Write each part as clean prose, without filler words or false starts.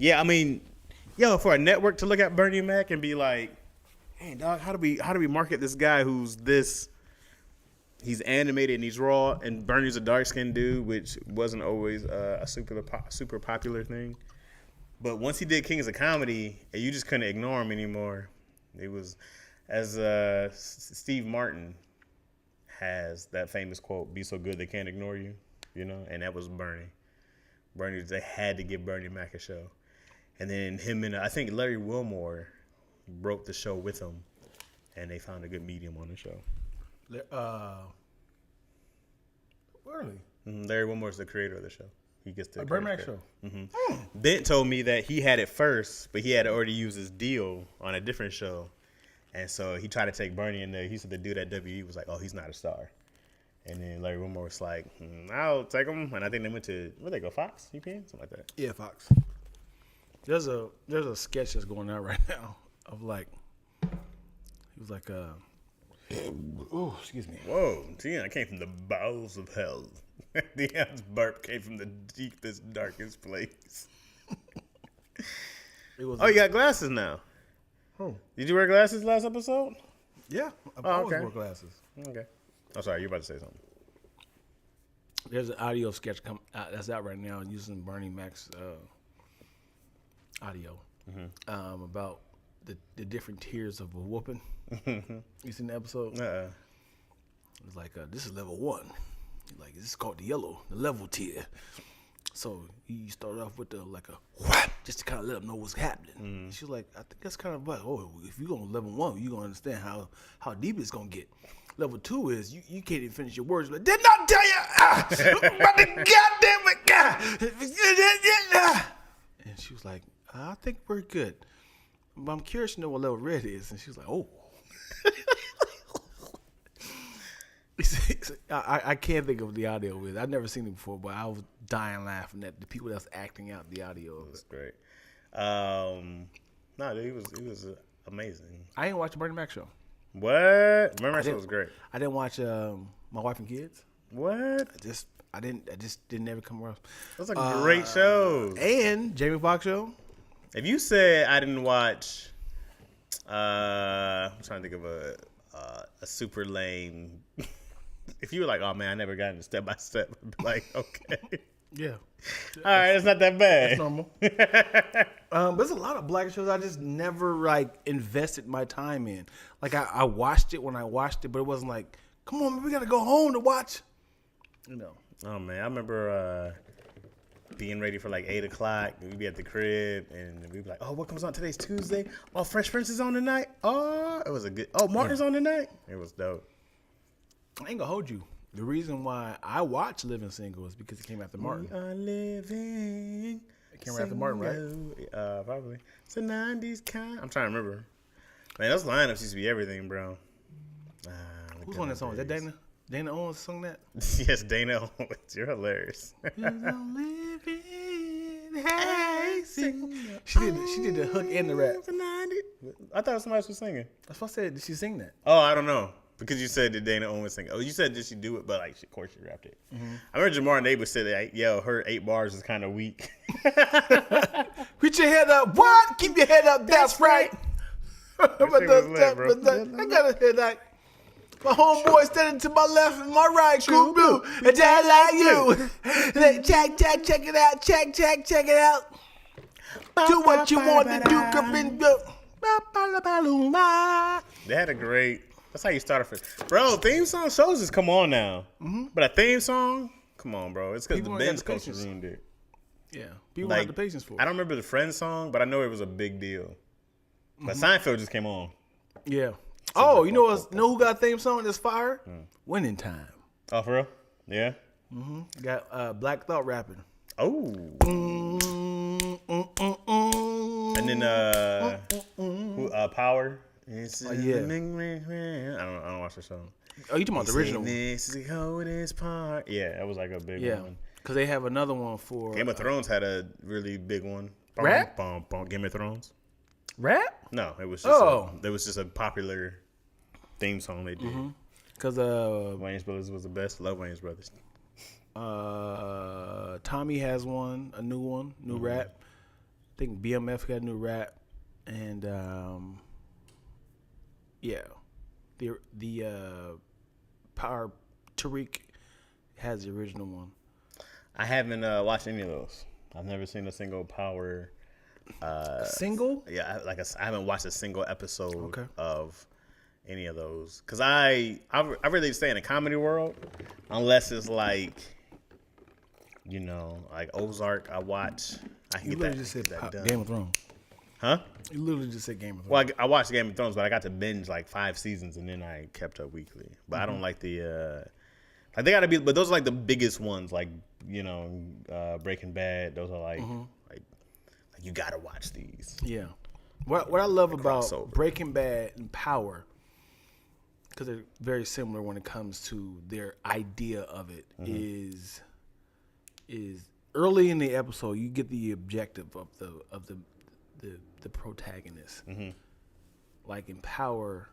Yeah, I mean, for a network to look at Bernie Mac and be like, "Hey, dog, how do we market this guy who's this? He's animated and he's raw, and Bernie's a dark skinned dude, which wasn't always a super popular thing. But once he did Kings of Comedy, you just couldn't ignore him anymore. It was, as Steve Martin has that famous quote, "Be so good they can't ignore you," and that was Bernie. They had to give Bernie Mac a show. And then him and I think Larry Wilmore wrote the show with him, and they found a good medium on the show. Really? Larry Wilmore is the creator of the show. He gets the Bernie Mac show. Bent told me that he had it first, but he had already used his deal on a different show. And so he tried to take Bernie in there. He said the dude at WE was like, "Oh, he's not a star." And then Larry Wilmore was like, "I'll take him." And I think they went to, where'd they go, Fox? UPN? Something like that. Yeah, Fox. There's a sketch that's going on right now of like, he was like, oh, excuse me. Whoa, Tia came from the bowels of hell. Dion's burp came from the deepest, darkest place. You got glasses now. Oh. Did you wear glasses last episode? Yeah, I always wore glasses. Okay. I'm sorry, you were about to say something. There's an audio sketch that's out right now using Bernie Mac's audio about the different tiers of a whooping. You seen the episode? It's like, this is level 1. Like, this is called the level tier. So you start off with a whap, just to kind of let them know what's happening. She's like, I think that's kind of like, if you're going to level 1, you're going to understand how deep it's going to get. Level 2 is you can't even finish your words. Like, did not tell you, but the goddamn it. And she was like, I think we're good. But I'm curious to know what level red is. And she was like, oh. I can't think of the audio with it. I've never seen it before, but I was dying laughing at the people that's acting out the audio. That's great. No, he was amazing. I ain't watched the Bernie Mac show. What? Bernie Mac show was great. I didn't watch My Wife and Kids. What? I just didn't ever come around. Those are great shows. And Jamie Foxx show. If you said I didn't watch, I'm trying to think of a super lame. If you were like, "Oh man, I never got into Step by Step," I'd be like, "Okay, yeah, all right, it's not that bad." That's normal. There's a lot of black shows I just never invested my time in. Like I watched it when I watched it, but it wasn't like, "Come on, man, we gotta go home to watch." Oh man, I remember being ready for 8 o'clock. We'd be at the crib and we'd be like, "Oh, what comes on today's Tuesday? Oh, Fresh Prince is on tonight. Oh, it was a good. Oh, Martin's on tonight. It was dope." I ain't gonna hold you. The reason why I watched Living Single is because it came after Martin. We are living. It came after Martin, right? Probably. It's a 90s kind. I'm trying to remember. Man, those lineups used to be everything, bro. Who's on that song? Is that Dana? Dana Owens sung that? Yes, Dana Owens. You're hilarious. She did the hook and the rap. I thought somebody was singing. That's what I said. Did she sing that? Oh, I don't know. Because you said did Dana Owens sing? Oh, you said did she do it? But of course she rapped it. Mm-hmm. I remember Jamar Neighbor said that. Yo, her 8 bars is kind of weak. Put your head up. What? Keep your head up. That's right. I got a head like my homeboy standing to my left and my right. Cool blue. And just like you. Check it out. Check it out. Do what you want to do. They had a great. That's how you start it. Bro, theme song shows just come on now. Mm-hmm. But a theme song, come on, bro. It's because the Benz culture ruined it. Yeah, people have the patience for it. I don't remember the Friends song, but I know it was a big deal. But Seinfeld just came on. Yeah. Oh, you know who got a theme song that's fire? Winning Time. Oh, for real? Yeah. Mm-hmm. Got Black Thought rapping. Oh. And then Power. Oh, yeah. I don't watch the song. Oh, you talking about the original one? This is this part. Yeah, that was like a big one. Because they have another one for... Game of Thrones had a really big one. Rap? Game of Thrones. Rap? No, it was just a popular theme song they did. Because Wayans Brothers was the best. Love Wayans Brothers. Tommy has one, a new rap. think BMF got a new rap, and the Power Tariq has the original one. I haven't watched any of those. I've never seen a single Power. A single? Yeah, I haven't watched a single episode of any of those because I really stay in the comedy world unless it's like, you know, like Ozark. I can You get literally that. just said that done. Game of Thrones. Huh? You literally just said Game of Thrones. Well, I watched Game of Thrones, but I got to binge like 5 seasons and then I kept up weekly. But I don't like the like they gotta be. But those are like the biggest ones, like, you know, Breaking Bad. Those are like you gotta watch these. Yeah. What I love about crossover. Breaking Bad and Power, because they're very similar when it comes to their idea of it, is early in the episode you get the objective of the protagonist. Like in Power,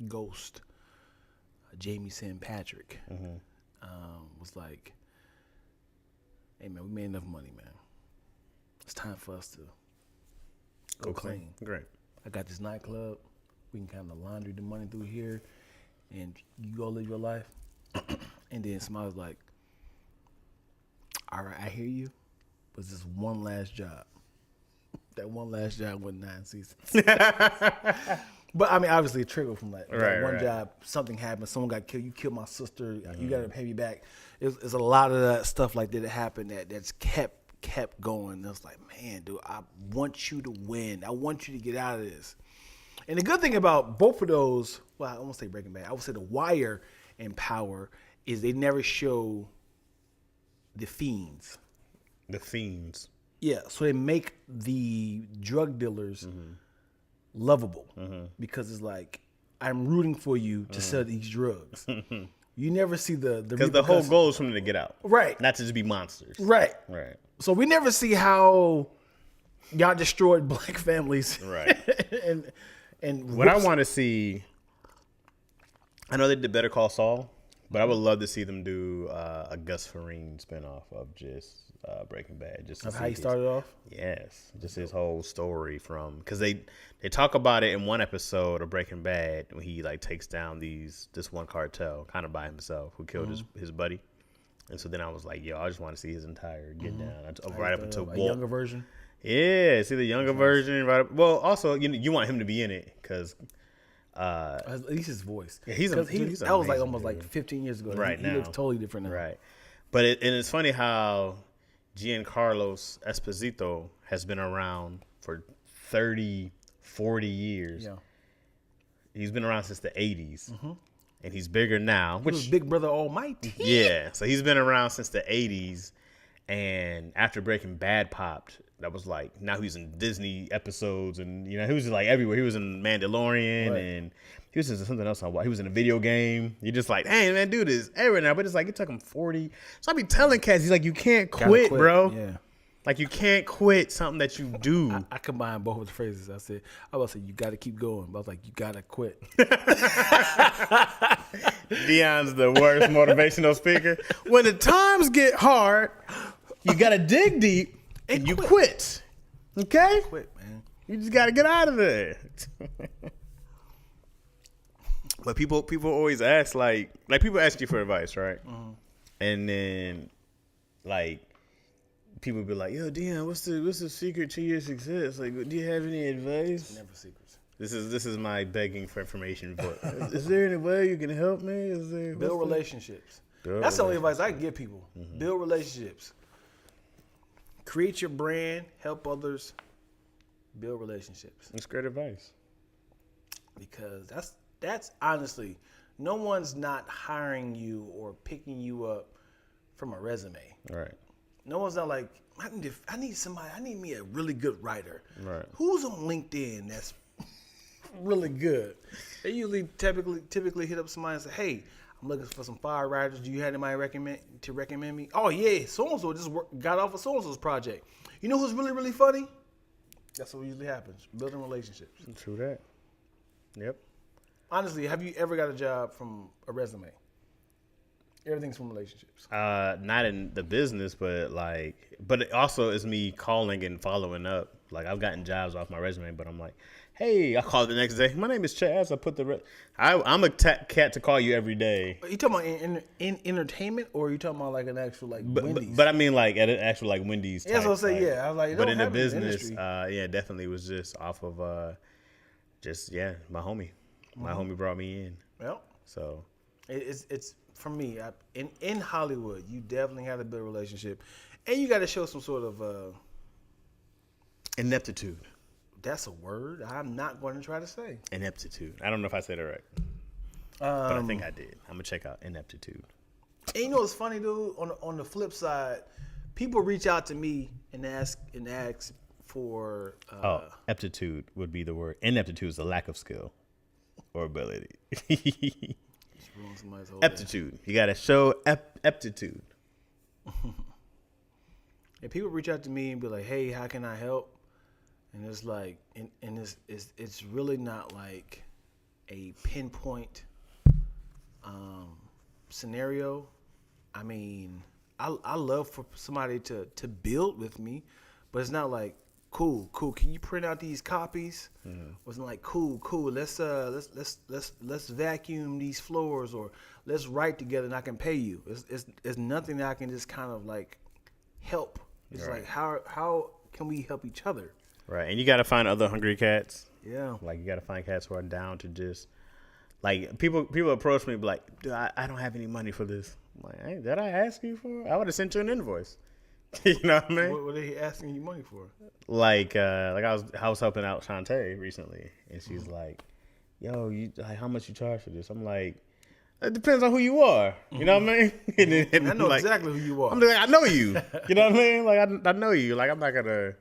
Ghost, Jamie St. Patrick was like, "Hey man, we made enough money, man. It's time for us to go clean. Great. I got this nightclub. We can kind of laundry the money through here, and you go live your life." And then somebody was like, "All right, I hear you, but this one last job." That one last job went 9 seasons. But I mean, obviously, it triggered from that one job. Something happened. Someone got killed. You killed my sister. You got to pay me back. It's a lot of that stuff like that happened that's kept going. It's like, man, dude, I want you to win. I want you to get out of this. And the good thing about both of those, well, I won't say Breaking Bad. I would say The Wire and Power is they never show the fiends. The Fiends. Yeah, so they make the drug dealers lovable because it's like, I'm rooting for you to sell these drugs. You never see the Because the whole goal is for them to get out. Right. Not to just be monsters. Right. Right. So we never see how y'all destroyed black families. Right. and What I want to see, I know they did Better Call Saul, but I would love to see them do a Gus Fring spinoff of just Breaking Bad. Just to of see how he started off. Yes, just his whole story from, because they talk about it in one episode of Breaking Bad when he like takes down this one cartel kind of by himself who killed his buddy, and so then I was like, yo, I just want to see his entire get down right up until a younger version. Yeah, see the younger version. Right. Well, also you want him to be in it because. At least his voice. Yeah, he's that was like amazing, almost like 15 years ago. Right he now. looks totally different now. Right. But it's funny how Giancarlo Esposito has been around for 30, 40 years. Yeah. He's been around since the 80s. And he's bigger now. He was Big Brother Almighty. Yeah. So he's been around since the 80s. And after Breaking Bad popped, that was like, now he's in Disney episodes. And, you know, he was like everywhere. He was in Mandalorian and he was in something else I watched. He was in a video game. You're just like, hey, man, dude is everywhere now. But it's like, it took him 40. So I be telling cats, he's like, you can't quit, bro. Yeah. Like, you can't quit something that you do. I combined both of the phrases. I was about to say, you got to keep going. But I was like, you got to quit. Dion's the worst motivational speaker. When the times get hard, you got to dig deep and you quit. Okay? Quit, man. You just got to get out of there. But people always ask, like people ask you for advice, right? And then, like, people be like, yo, Dion, what's the secret to your success? Like, do you have any advice? Never secrets. This is my begging for information. But is there any way you can help me? Build relationships. That's the only advice I give people. Build relationships. Create your brand. Help others. Build relationships. That's great advice. Because that's honestly, no one's not hiring you or picking you up from a resume. Right. No one's not like, I need me a really good writer. Right. Who's on LinkedIn that's really good? They usually typically hit up somebody and say, hey, I'm looking for some fire writers. Do you have anybody recommend me? Oh yeah, so-and-so just got off of so-and-so's project. You know who's really, really funny? That's what usually happens. Building relationships. True that. Yep. Honestly, have you ever got a job from a resume? Everything's from relationships. Not in the business, but it also is me calling and following up. Like, I've gotten jobs off my resume, but I'm like, hey, I call the next day. My name is Chaz. I put I'm a cat to call you every day. Are you talking about in entertainment, or are you talking about like an actual like Wendy's? But I mean like at an actual like Wendy's. Yeah, so I say yeah. I was like, but in the business, definitely was just off of my homie. My homie brought me in. Well, so it's for me. In Hollywood, you definitely have to build a relationship, and you got to show some sort of ineptitude. That's a word I'm not going to try to say. Ineptitude. I don't know if I said it right, but I think I did. I'm gonna check out ineptitude. And you know what's funny, dude? On the flip side, people reach out to me and ask for. Aptitude would be the word. Ineptitude is the lack of skill or ability. Aptitude. You gotta show aptitude. And people reach out to me and be like, "Hey, how can I help?" And it's like, and it's really not like a pinpoint scenario. I mean, I love for somebody to build with me, but it's not like cool. Can you print out these copies? Mm-hmm. It wasn't like cool. Let's vacuum these floors, or let's write together and I can pay you. It's nothing that I can just kind of like help. It's right. Like how can we help each other? Right, and you got to find other hungry cats. Yeah. Like, you got to find cats who are down to just, like, people approach me, be like, dude, I don't have any money for this. I'm like, hey, did I ask you for? I would have sent you an invoice. You know what I mean? What are they asking you money for? Like I was helping out Shantae recently, and she's like, yo, how much you charge for this? I'm like, it depends on who you are. You know what I mean? I know exactly who you are. I'm like, I know you. You know what I mean? Like, I know you. Like, I'm not going to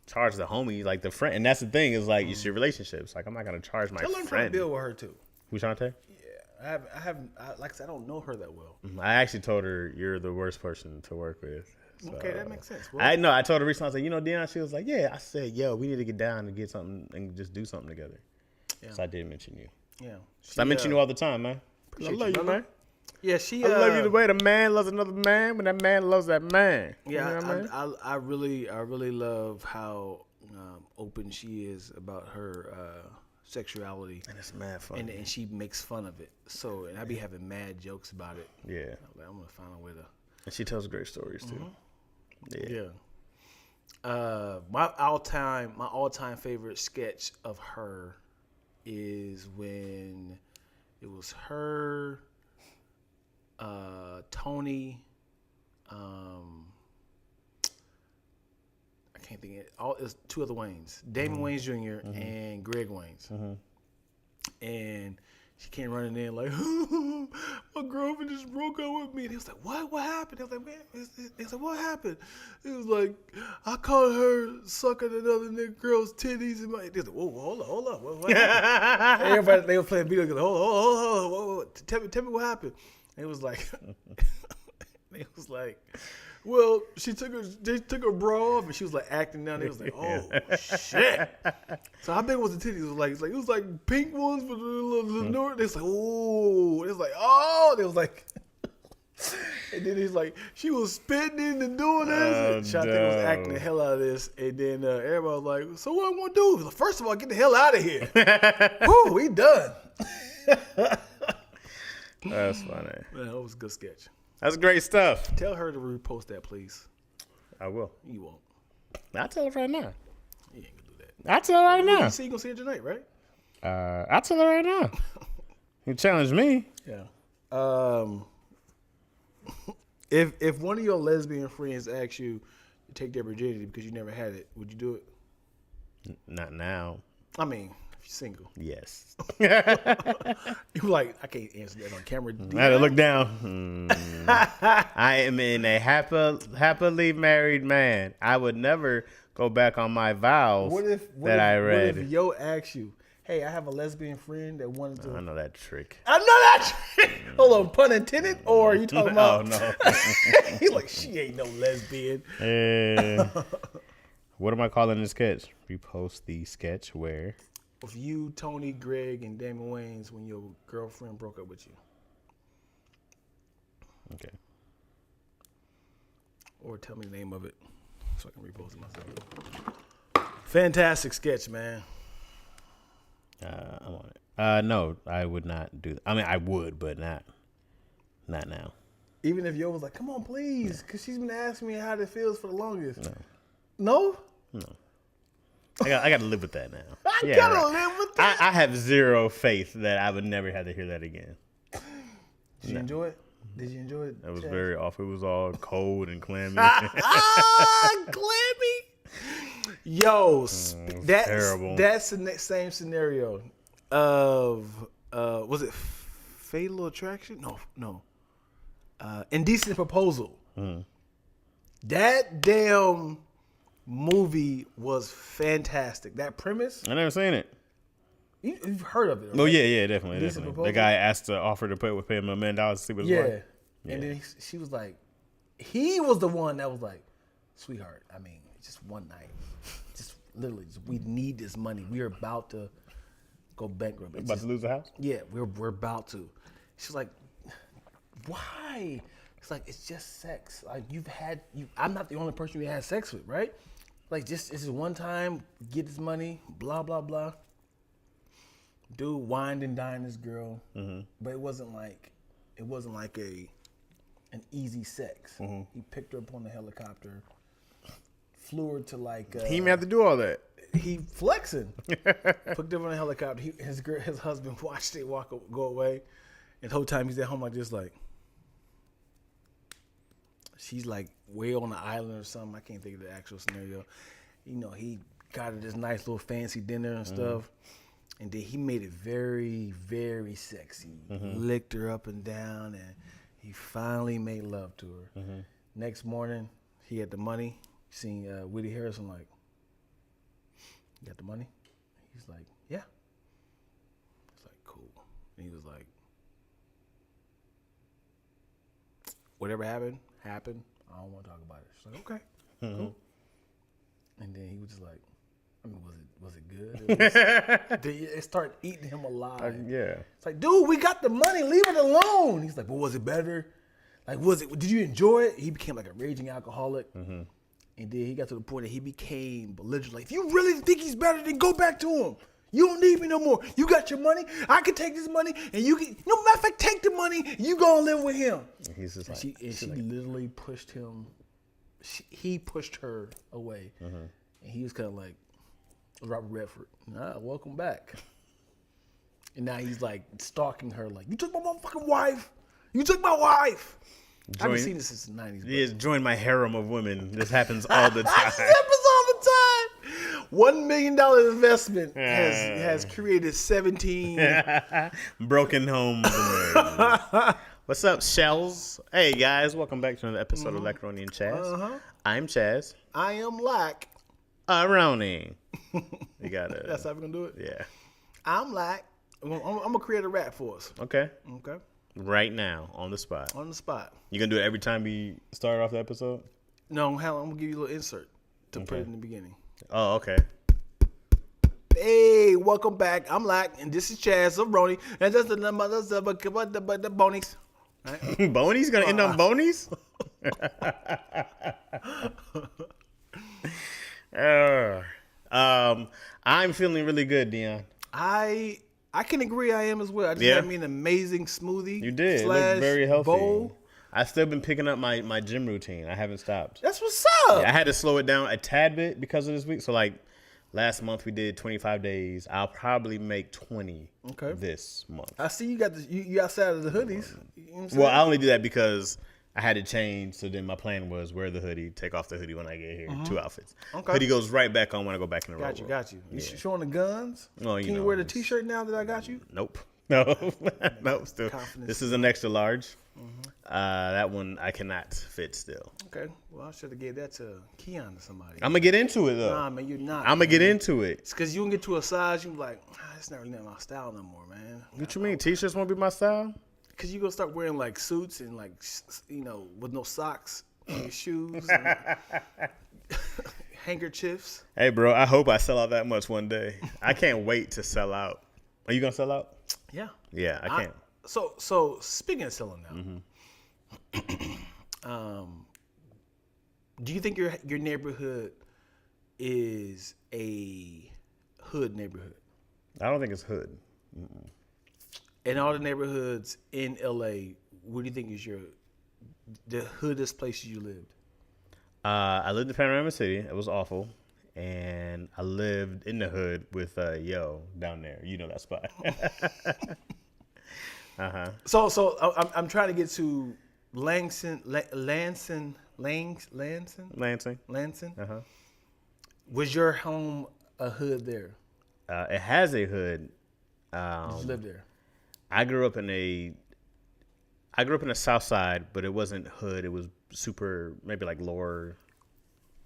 charge the homie, like the friend. And that's the thing is, like, it's your relationships. Like, I'm not going to charge my friend. I'm trying to build with her, too. Who, Shantae? Yeah. I haven't, like I said, I don't know her that well. I actually told her you're the worst person to work with. So, okay, that makes sense. Well, I told her recently, I was like, you know, Dion, she was like, yeah. I said, yo, we need to get down and get something and just do something together. Yeah. So I did mention you. Yeah. I mention you all the time, man. I love you, man. Yeah, I love you the way the man loves another man when that man loves that man. Yeah, you know I really love how open she is about her sexuality. And it's mad fun. And she makes fun of it. So, and I be having mad jokes about it. Yeah. I'm gonna find a way to. And she tells great stories too. Yeah. My all-time favorite sketch of her is when it was her, Tony, I can't think of it. It's two other Waynes, Damon Wayans Jr. And Greg Wayans, and she came running in like, my girlfriend just broke up with me. And he was like, what happened? They was like, man, they was like, what happened? It was like, I caught her sucking another girl's titties. And they was like, whoa, hold up. What happened? Everybody, they were playing video games. Hold. Tell me what happened. And it was like, well, they took her bra off and she was like acting down there. It was like, oh shit. So how big was the titties? It was like pink ones for the north. It's like, oh. It was like, oh. It was like, and then he's like, she was spitting and doing this. And Shantae was acting the hell out of this. And then everybody was like, so what I'm gonna do? Like, first of all, get the hell out of here. Whew, we done. That's funny. Man, that was a good sketch. That's great stuff. Tell her to repost that, please. I will. You won't. I'll tell her right now. You ain't gonna do that. I'll tell her right now. You see, you gonna see her tonight, right? I'll tell her right now. You challenge me. Yeah. If one of your lesbian friends asks you to take their virginity because you never had it, would you do it? Not now. I mean, if you're single. Yes. You're like, I can't answer that on camera. I had to look down. I am in a happily married man. I would never go back on my vows I read. What if Yo asks you, hey, I have a lesbian friend that wanted to. I know that trick. I know that trick. Hold on, pun intended? Or are you talking about? Oh, no. He's like, she ain't no lesbian. What am I calling this sketch? Repost the sketch where? Of you, Tony, Greg, and Damon Wayans when your girlfriend broke up with you. Okay. Or tell me the name of it so I can repost it myself. Fantastic sketch, man. I'm on it. No, I would not do that. I mean, I would, but not now. Even if Yo was like, come on, please, because she's been asking me how it feels for the longest. No? No? No. I got to live with that now. I gotta live with that. I have zero faith that I would never have to hear that again. Did you enjoy it? Did you enjoy it? That was very off. It was all cold and clammy. Clammy. Yo, that's terrible. That's the next same scenario of was it Fatal Attraction? No. Indecent Proposal. That damn movie was fantastic. That premise. I never seen it. You've heard of it. Right? Oh yeah, definitely. Indecent The Proposal? guy asked to offer to pay him $1 million to sleep with his wife. Yeah. And then she was like, he was the one that was like, sweetheart, I mean, just one night. Just literally, we need this money. We are about to go bankrupt. About to lose the house? Yeah, we're about to. She's like, why? It's like, it's just sex. Like, I'm not the only person you had sex with, right? Like, it's just one time, get this money, blah, blah, blah. Dude wined and dined this girl, but it wasn't like an easy sex. He picked her up on the helicopter, flew her to like. He didn't have to do all that. He flexing. Picked her up on the helicopter. His husband watched it go away, and the whole time he's at home like this, like. She's like way on the island or something. I can't think of the actual scenario. You know, he got her this nice little fancy dinner and stuff. And then he made it very, very sexy. Licked her up and down, and he finally made love to her. Next morning, he had the money. Seen Woody Harrelson like, you got the money? He's like, yeah. It's like, cool. And he was like, whatever happened. I don't want to talk about it. She's like, okay, cool. And then he was just like, I mean, was it good? It started eating him alive. Yeah. It's like, dude, we got the money. Leave it alone. He's like, but was it better? Like, did you enjoy it? He became like a raging alcoholic. And then he got to the point that he became belligerent. Like, if you really think he's better, then go back to him. You don't need me no more. You got your money. I can take this money, and you can. No matter of fact, take the money. And you go and live with him. And he's just like, she literally pushed him. He pushed her away, and he was kind of like Robert Redford. Welcome back. And now he's like stalking her, like, you took my motherfucking wife. You took my wife. I haven't seen this since the 90s. He has joined my harem of women. This happens all the time. This happens all the time. $1 million investment has created 17 broken homes. What's up, Shells? Hey, guys. Welcome back to another episode of Lackaroni Chaz. I'm Chaz. I am Lackaroni. You got it. That's how we're going to do it? Yeah. I'm Lack. I'm going to create a rap for us. Okay. Okay. Right now, on the spot. On the spot. You going to do it every time we start off the episode? No, I'm going to give you a little insert to put it in the beginning. Oh, okay. Hey, welcome back. I'm Lack, and this is Chaz of Roni, and that's the bonies. Right? Bonies? Gonna end on bonies? I'm feeling really good, Dion. I can agree. I am as well. I just had me an amazing smoothie. You did. It looked very healthy. Bowl. I've still been picking up my gym routine. I haven't stopped. That's what's up. Yeah, I had to slow it down a tad bit because of this week. So like last month we did 25 days. I'll probably make 20 this month. I see you got you outside of the hoodies. You know what I'm saying? Well, I only do that because I had to change. So then my plan was wear the hoodie, take off the hoodie when I get here. 2 outfits. Okay. Hoodie goes right back on when I go back in the room. Got you. You showing the guns? Oh, Can you wear the T-shirt now that I got you? Nope. No. Nope. Still. Confidence. This is an extra large. That one I cannot fit still. Okay. Well, I should have gave that to Keon or somebody. I'm gonna get into it though. Nah, man, you're not. I'm gonna get into it. It's because you can get to a size you like, it's not really my style no more, man. What you mean? T-shirts won't be my style? Because you're gonna start wearing like suits and like, with no socks on your shoes, and handkerchiefs. Hey, bro, I hope I sell out that much one day. I can't wait to sell out. Are you gonna sell out? Yeah. Yeah, I can't. So speaking of selling now, Do you think your neighborhood is a hood neighborhood? I don't think it's hood. In all the neighborhoods in LA, what do you think is the hoodest places you lived? I lived in Panorama City. It was awful. And I lived in the hood with Yo down there. You know that spot. So I'm trying to get to Lansing. Was your home a hood there? It has a hood. Did you live there? I grew up in the South Side, but it wasn't hood. It was super, maybe like lower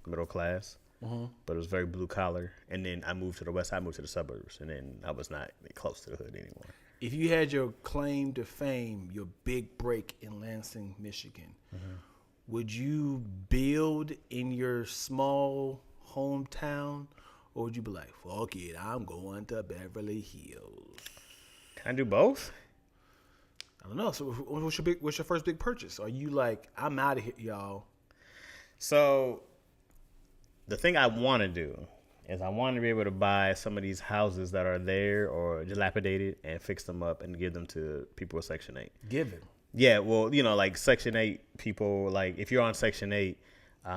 middle class. But it was very blue collar. And then I moved to the West Side, moved to the suburbs, and then I was not close to the hood anymore. If you had your claim to fame, your big break in Lansing, Michigan, would you build in your small hometown, or would you be like, fuck it, I'm going to Beverly Hills? Can I do both? I don't know. So what's your first big purchase? Are you like, I'm out of here, y'all? So the thing I want to do is I want to be able to buy some of these houses that are there or dilapidated and fix them up and give them to people with Section 8. Give it. Yeah, well, like Section 8 people, like if you're on Section 8,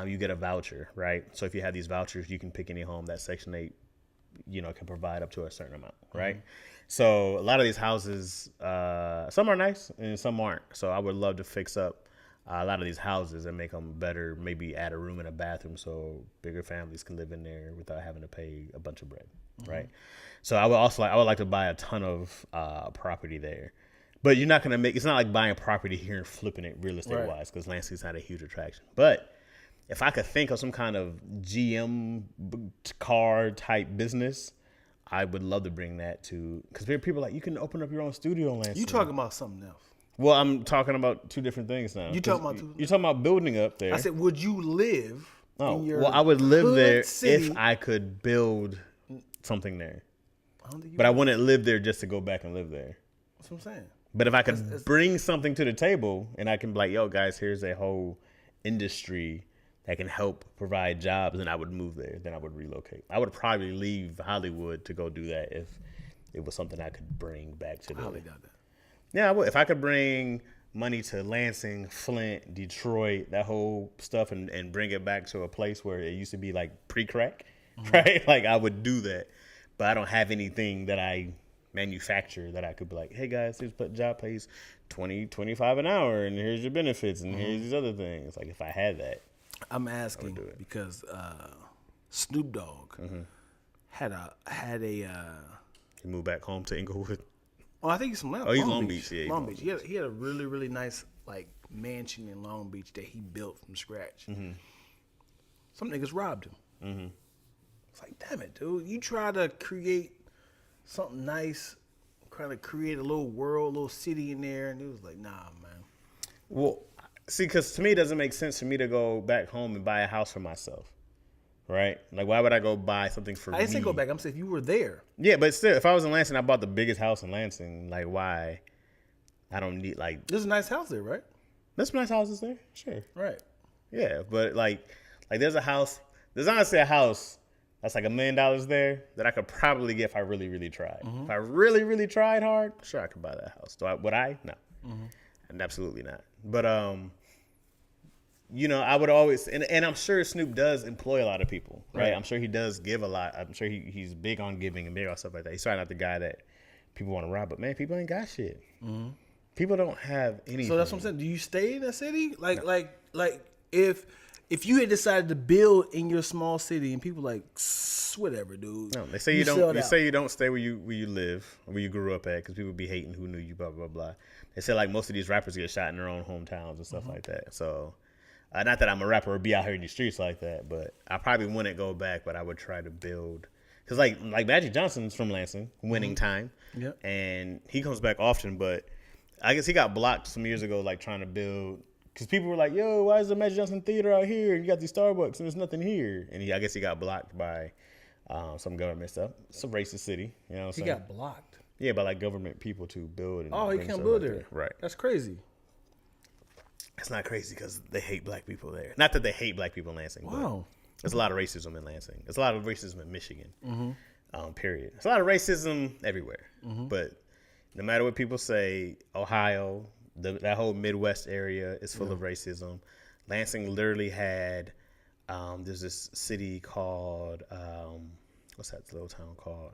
you get a voucher, right? So if you have these vouchers, you can pick any home that Section 8, can provide up to a certain amount, right? So a lot of these houses, some are nice and some aren't. So I would love to fix up a lot of these houses and make them better, maybe add a room and a bathroom so bigger families can live in there without having to pay a bunch of bread, right? So I would like to buy a ton of property there. But you're not going to it's not like buying property here and flipping it real estate wise, because Lansing's not a huge attraction. But if I could think of some kind of GM car type business, I would love to bring that to, because people are like, you can open up your own studio in Lansing. You talking about something else. Well, I'm talking about two different things now. You're talking about building up there. I said, would you live in your I would live there city if I could build something there. I wouldn't live there just to go back and live there. That's what I'm saying. But if I could bring something to the table and I can be like, yo, guys, here's a whole industry that can help provide jobs, then I would move there. Then I would relocate. I would probably leave Hollywood to go do that if it was something I could bring back to the Hollywood got that. Yeah, I would. If I could bring money to Lansing, Flint, Detroit, that whole stuff, and bring it back to a place where it used to be like pre-crack, right? Like I would do that. But I don't have anything that I manufacture that I could be like, hey guys, here's job pays $20, $25 an hour, and here's your benefits, and here's these other things. Like if I had that, I'm asking because Snoop Dogg had a. He moved back home to Inglewood. Oh, I think he's from he's Long Beach. Yeah, Long Beach. He had a really, really nice like mansion in Long Beach that he built from scratch. Some niggas robbed him. It's like, damn it, dude. You try to create something nice, kind of create a little world, little city in there, and it was like, nah, man. Well, see, because to me, it doesn't make sense for me to go back home and buy a house for myself. Right? Like, why would I go buy something for me? I didn't say go back. I'm saying if you were there. Yeah, but still, if I was in Lansing, I bought the biggest house in Lansing. Like, why? I don't need, like... There's a nice house there, right? There's some nice houses there. Sure. Right. Yeah, but, like there's a house... There's honestly a house that's like $1 million there that I could probably get if I really, really tried. If I really, really tried hard, sure, I could buy that house. Would I? No. And absolutely not. But, I would always, and I'm sure Snoop does employ a lot of people, right? I'm sure he does give a lot. I'm sure he's big on giving and big on stuff like that. He's certainly not the guy that people want to rob, but man, people ain't got shit. People don't have anything. So that's what I'm saying. Do you stay in a city? Like if you had decided to build in your small city and people like, whatever, dude. No, they say you don't. They say you don't stay where you live, or where you grew up at, because people be hating who knew you, blah blah blah. They say like most of these rappers get shot in their own hometowns and stuff like that. So. Not that I'm a rapper or be out here in the streets like that, but I probably wouldn't go back, but I would try to build. Because like Magic Johnson's from Lansing, Winning Time. Yep. And he comes back often, but I guess he got blocked some years ago, like trying to build. Because people were like, yo, why is the Magic Johnson Theater out here? And you got these Starbucks and there's nothing here. And I guess he got blocked by some government stuff. It's a racist city. You know what I'm saying? He got blocked? Yeah, by like government people to build. And he can't build there. Right. That's crazy. It's not crazy because they hate black people there. Not that they hate black people in Lansing. Wow. But there's a lot of racism in Lansing. There's a lot of racism in Michigan. Period. There's a lot of racism everywhere. But no matter what people say, Ohio, that whole Midwest area is full of racism. Lansing literally had, there's this city called, what's that little town called?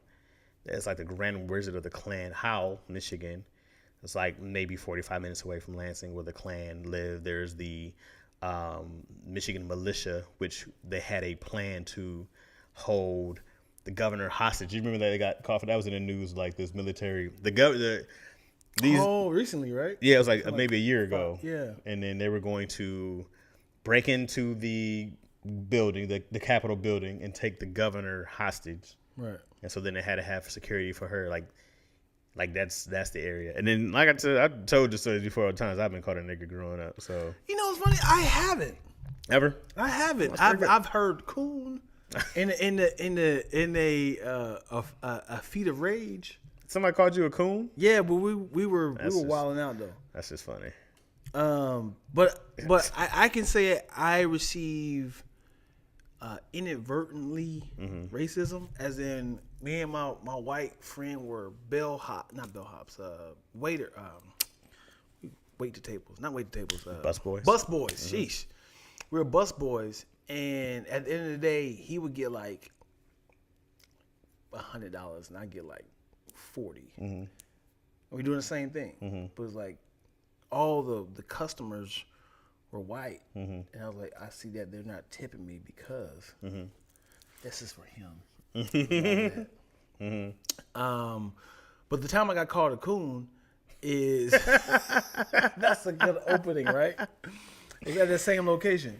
It's like the Grand Wizard of the Klan, Howell, Michigan. It's like maybe 45 minutes away from Lansing where the Klan lived. There's the Michigan militia, which they had a plan to hold the governor hostage. You remember that they got caught for that? Was in the news, like this military. Recently, right? Yeah, it was like maybe a year ago. Yeah. And then they were going to break into the building, the Capitol building, and take the governor hostage. Right. And so then they had to have security for her, like that's the area. And then, like I said, I told you so before all the times I've been called a nigga growing up. So You know, it's funny. I haven't. Ever? I haven't. I've heard coon in a feat of rage. Somebody called you a coon? Yeah, but we were wilding out though. That's just funny. But I can say I receive inadvertently racism, as in me and my white friend were waiter, wait to tables, not wait to tables, Bus boys. Sheesh, we were bus boys, and at the end of the day, he would get like $100, and I get like $40. We're doing the same thing, but it's like all the customers were white, and I was like, I see that they're not tipping me because this is for him. But the time I got called a coon is that's a good opening, right? It's at the same location.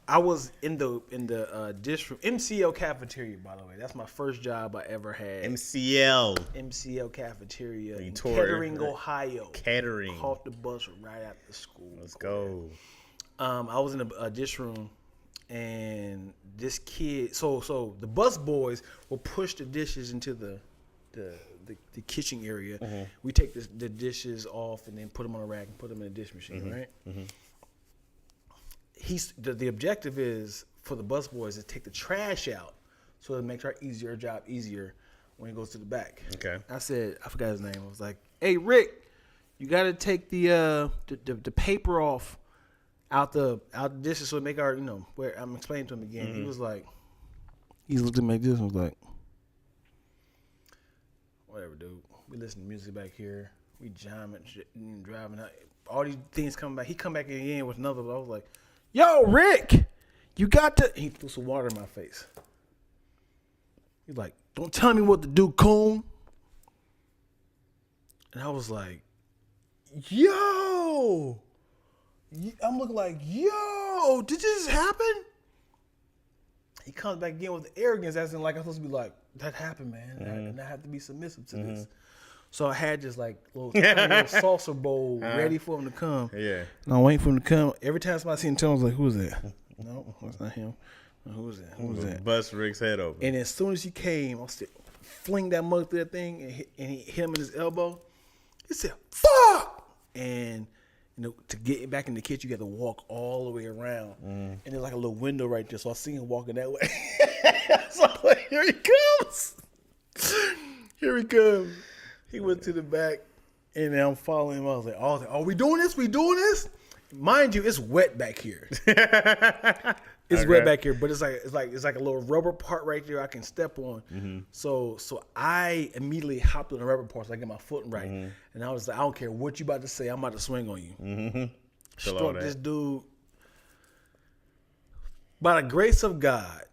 I was in the dish room, MCL cafeteria, by the way. That's my first job I ever had. MCL cafeteria in Kettering, Ohio. Kettering. Caught the bus right after school. Let's go. I was in a dish room, and this kid. So the bus boys will push the dishes into the kitchen area. We take the dishes off and then put them on a rack and put them in a dish machine, right? The objective is for the bus boys to take the trash out, so it makes our job easier when he goes to the back. Okay. I forgot his name. I was like, "Hey Rick, you got to take the paper off out the dishes so it make our where." I'm explaining to him again. He was like, he looked at me like this and was like, "Whatever, dude. We listen to music back here. We jamming, driving out. All these things coming back. He come back again with another. But I was like, yo, Rick, you got to. He threw some water in my face. He's like, don't tell me what to do, coon. And I was like, yo. I'm looking like, yo, did this happen? He comes back again with the arrogance, as in like I'm supposed to be like, that happened, man. And I have to be submissive to this. So I had this like little saucer bowl ready for him to come. Yeah. And I'm waiting for him to come. Every time somebody see him, I was like, who is that? No, that's not him. Who is that? Who is that? Bust Rick's head open. And as soon as he came, I still fling that mug through that thing and he hit him in his elbow. He said, fuck! And to get back in the kitchen, you got to walk all the way around. And there's like a little window right there. So I see him walking that way. So I'm like, here he comes. Here he comes. He went to the back, and then I'm following him. I was like, are we doing this? We doing this? Mind you, it's wet back here. It's wet back here, but it's like a little rubber part right there I can step on. So I immediately hopped on the rubber part so I get my footing right. And I was like, I don't care what you about to say, I'm about to swing on you. Struck this dude. By the grace of God,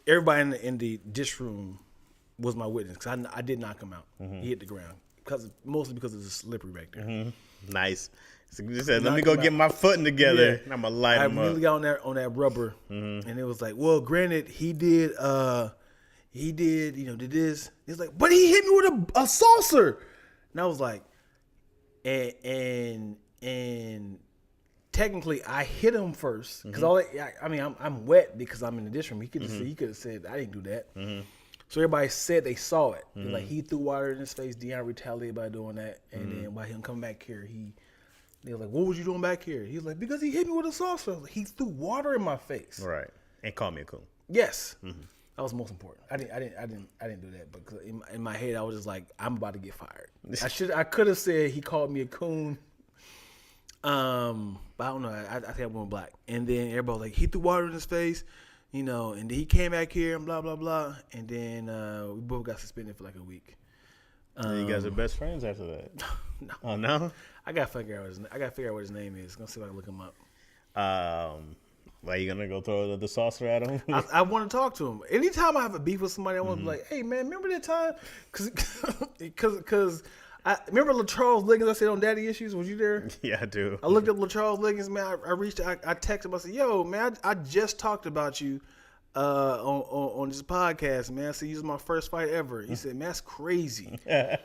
everybody in the dish room was my witness, because I did knock him out. He hit the ground mostly because it's slippery back there. Nice. So you said, let me go get my footing together. And I'm gonna light him up. I really got on that rubber, and it was like, well, granted, he did did this. He's like, but he hit me with a saucer, and I was like, and technically, I hit him first because I'm wet because I'm in the dish room. He could have said I didn't do that. So everybody said they saw it. Like he threw water in his face. Deion retaliated by doing that, and then while him come back here, they were like, "What was you doing back here?" He's like, "Because he hit me with a saucer." I was like, he threw water in my face. Right, and called me a coon. Yes, that was the most important. I didn't do that, but in my head I was just like, I'm about to get fired. I could have said he called me a coon. But I don't know. I think I went black, and then everybody was like, he threw water in his face. And then he came back here and blah, blah, blah. And then we both got suspended for like a week. You guys are best friends after that? No. Oh, no? I got to figure out what his name is. Gonna see if I can look him up. Are you going to go throw the saucer at him? I want to talk to him. Anytime I have a beef with somebody, I want to be like, hey, man, remember that time? Because I remember LaCharles Liggins I said on Daddy Issues? Was you there? Yeah, I do. I looked up LaCharles Liggins, man. I texted him. I said, yo, man, I just talked about you on this podcast, man. I said, you was my first fight ever. He said, man, that's crazy. And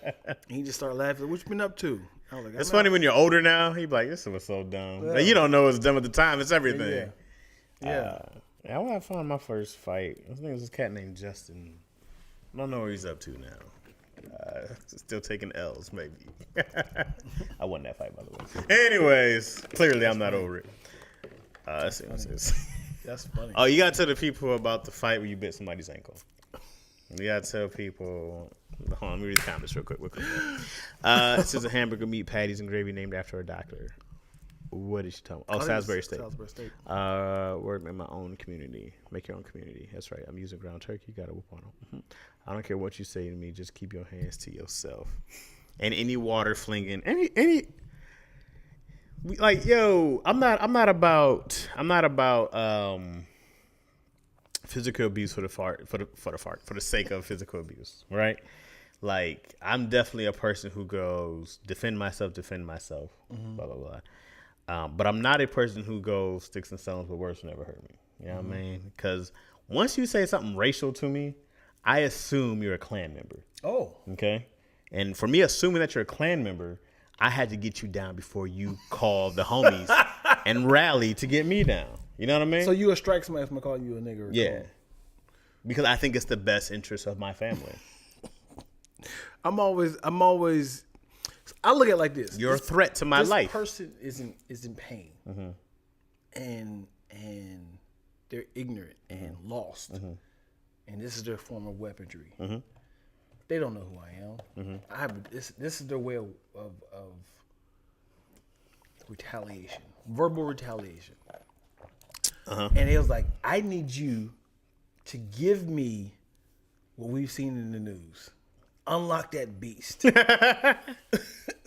he just started laughing. What you been up to? I was like, it's funny when you're older now. He be like, this was so dumb. Yeah. Like, you don't know it's dumb at the time. It's everything. Yeah. I want to find my first fight. I think it was this cat named Justin. I don't know what he's up to now. Still taking L's, maybe. I won that fight, by the way. Anyways, clearly I'm not over it. Let's see what's this. That's funny. Oh, you got to tell the people about the fight where you bit somebody's ankle. You got to tell people. Hold on, let me read the comments real quick. It says a hamburger, meat patties, and gravy named after a doctor. What did she tell me? Oh, Salisbury Steak. Work in my own community. Make your own community. That's right. I'm using ground turkey. You got to whoop on them. I don't care what you say to me. Just keep your hands to yourself. And any water flinging, like, yo, I'm not about physical abuse for the sake of physical abuse, right? Like, I'm definitely a person who goes defend myself, blah blah blah. But I'm not a person who goes sticks and stones, but words will never hurt me. You know what I mean? Because once you say something racial to me, I assume you're a Klan member. Oh, okay. And for me, assuming that you're a Klan member, I had to get you down before you call the homies and rally to get me down. You know what I mean? So you would strike somebody if I'm calling you a nigger? Yeah. Because I think it's the best interest of my family. I look at it like this. You're a threat to my life. This person is in pain. And they're ignorant and lost. And this is their form of weaponry. They don't know who I am. This is their way of retaliation, verbal retaliation. And it was like, I need you to give me what we've seen in the news. Unlock that beast.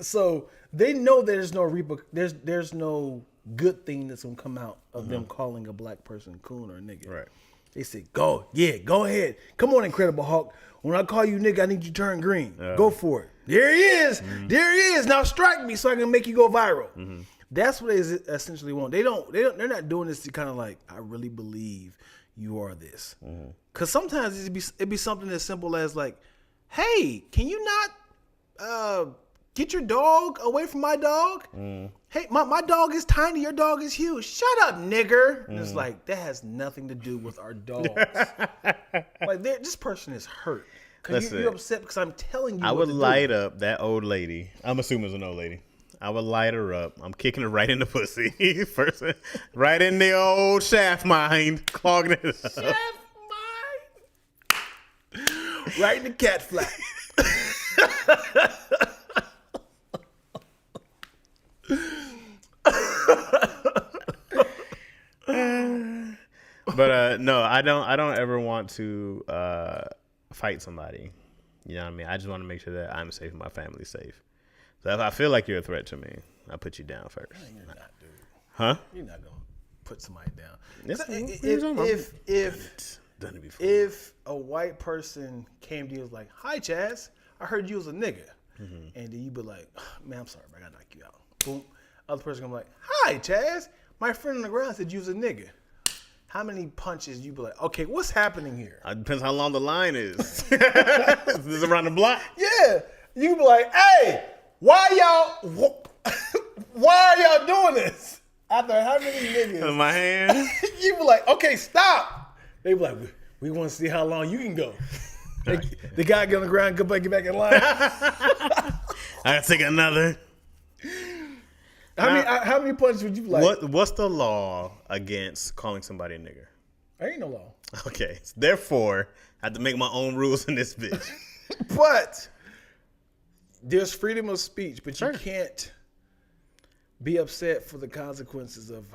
So they know there's no good thing that's gonna come out of them calling a black person coon or a nigga. Right. They say, go ahead. Come on, Incredible Hulk. When I call you nigga, I need you to turn green. Go for it. There he is. There he is. Now strike me so I can make you go viral. That's what they essentially want. They're not doing this to kind of like, I really believe you are this. Because sometimes it'd be something as simple as like, hey, can you not get your dog away from my dog? Hey, my dog is tiny, your dog is huge. Shut up, nigger. And it's like, that has nothing to do with our dogs. Like, this person is hurt. Because you're upset because I'm telling you I would light up that old lady. I'm assuming it's an old lady. I would light her up. I'm kicking her right in the pussy. First, right in the old shaft mind. Clogging it up. Shaft mind. Right in the cat flap. But no, I don't ever want to fight somebody. You know what I mean? I just want to make sure that I'm safe and my family's safe. So if I feel like you're a threat to me, I put you down first. No, you're not, dude. Huh? You're not gonna put somebody down. Done it before. If a white person came to you and was like, "Hi, Chaz, I heard you was a nigga," and then you be like, "Man, I'm sorry, but I gotta knock you out." Boom. Other person gonna be like, "Hi, Chaz, my friend on the ground said you was a nigga." How many punches you be like, okay, what's happening here? It depends how long the line is. Is this around the block? Yeah. You be like, hey, why are y'all doing this? After how many niggas? In my hand? You be like, okay, stop. They be like, we want to see how long you can go. The guy get on the ground, get back in line. I gotta take another. How many punches would you like? What's the law against calling somebody a nigger? There ain't no law. Okay, therefore, I have to make my own rules in this bitch. But there's freedom of speech, but Sure. you can't be upset for the consequences of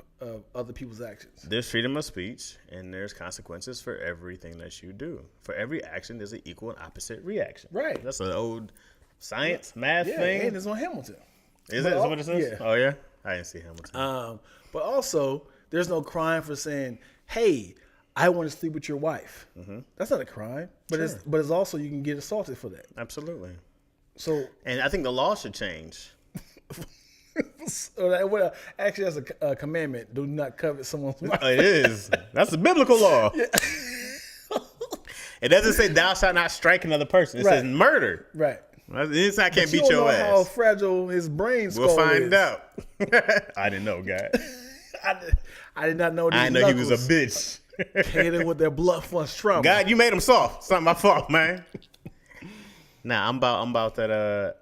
other people's actions. There's freedom of speech, and there's consequences for everything that you do. For every action, there's an equal and opposite reaction. Right. That's an old science, math thing. And it's on Hamilton. Is it? Is that what it says? Yeah. Oh, yeah? I didn't see Hamilton. But also, there's no crime for saying, hey, I want to sleep with your wife. Mm-hmm. That's not a crime. But it's also, you can get assaulted for that. Absolutely. So, And I think the law should change. actually, that's a commandment. Do not covet someone's wife. It is. That's a biblical law. Yeah. It doesn't say thou shalt not strike another person. It says murder. Right. This I can't beat you don't your know ass. how fragile his brain skull We'll find is. out. I didn't know, guy. I did not know. These I know he was a bitch. Hitting with their blunt force trauma. God, you made him soft. It's not my fault, man. Nah, I'm about that.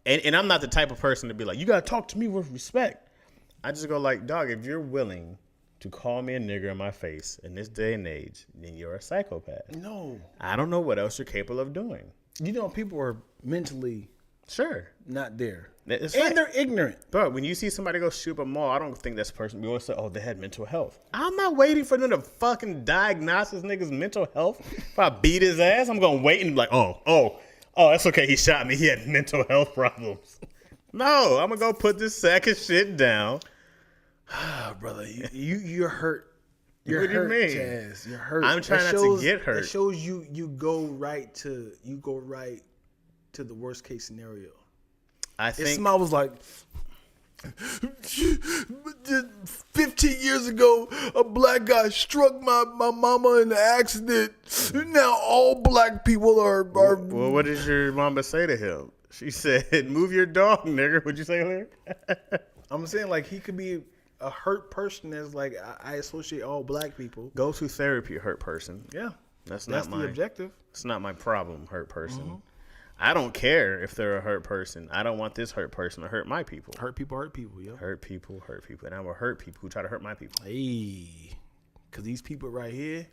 And I'm not the type of person to be like, you gotta talk to me with respect. I just go like, dog, if you're willing to call me a nigger in my face in this day and age, then you're a psychopath. No. I don't know what else you're capable of doing. You know, people are mentally not there. It's and right. they're ignorant. But when you see somebody go shoot up a mall, I don't think that's person. We always say, oh, they had mental health. I'm not waiting for them to fucking diagnose this nigga's mental health. If I beat his ass, I'm going to wait and be like, oh, that's okay. He shot me. He had mental health problems. No, I'm going to go put this sack of shit down. Brother, you're hurt. You're what do you hurt, mean? Chaz. You're hurt. I'm trying not to get hurt. It shows you go right to the worst case scenario. I think Somebody was like, 15 years ago, a black guy struck my mama in an accident. Now all black people are. Well, what did your mama say to him? She said, "Move your dog, nigger." What'd you say to her? I'm saying like he could be a hurt person. As like I associate all black people. Go to therapy, hurt person. Yeah, that's the objective. It's not my problem, hurt person. Mm-hmm. I don't care if they're a hurt person. I don't want this hurt person to hurt my people. Hurt people, yeah. Hurt people. And I will hurt people who try to hurt my people. Hey, because these people right here,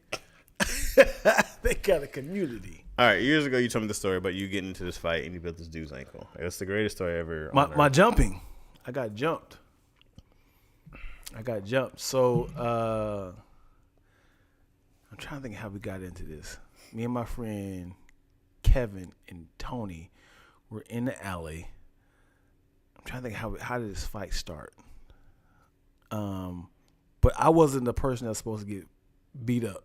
they got a community. All right, years ago you told me the story about you getting into this fight and you built this dude's ankle. It's the greatest story ever. My jumping. I got jumped. So I'm trying to think how we got into this. Me and my friend Kevin and Tony were in the alley. I'm trying to think how did this fight start. But I wasn't the person that's supposed to get beat up.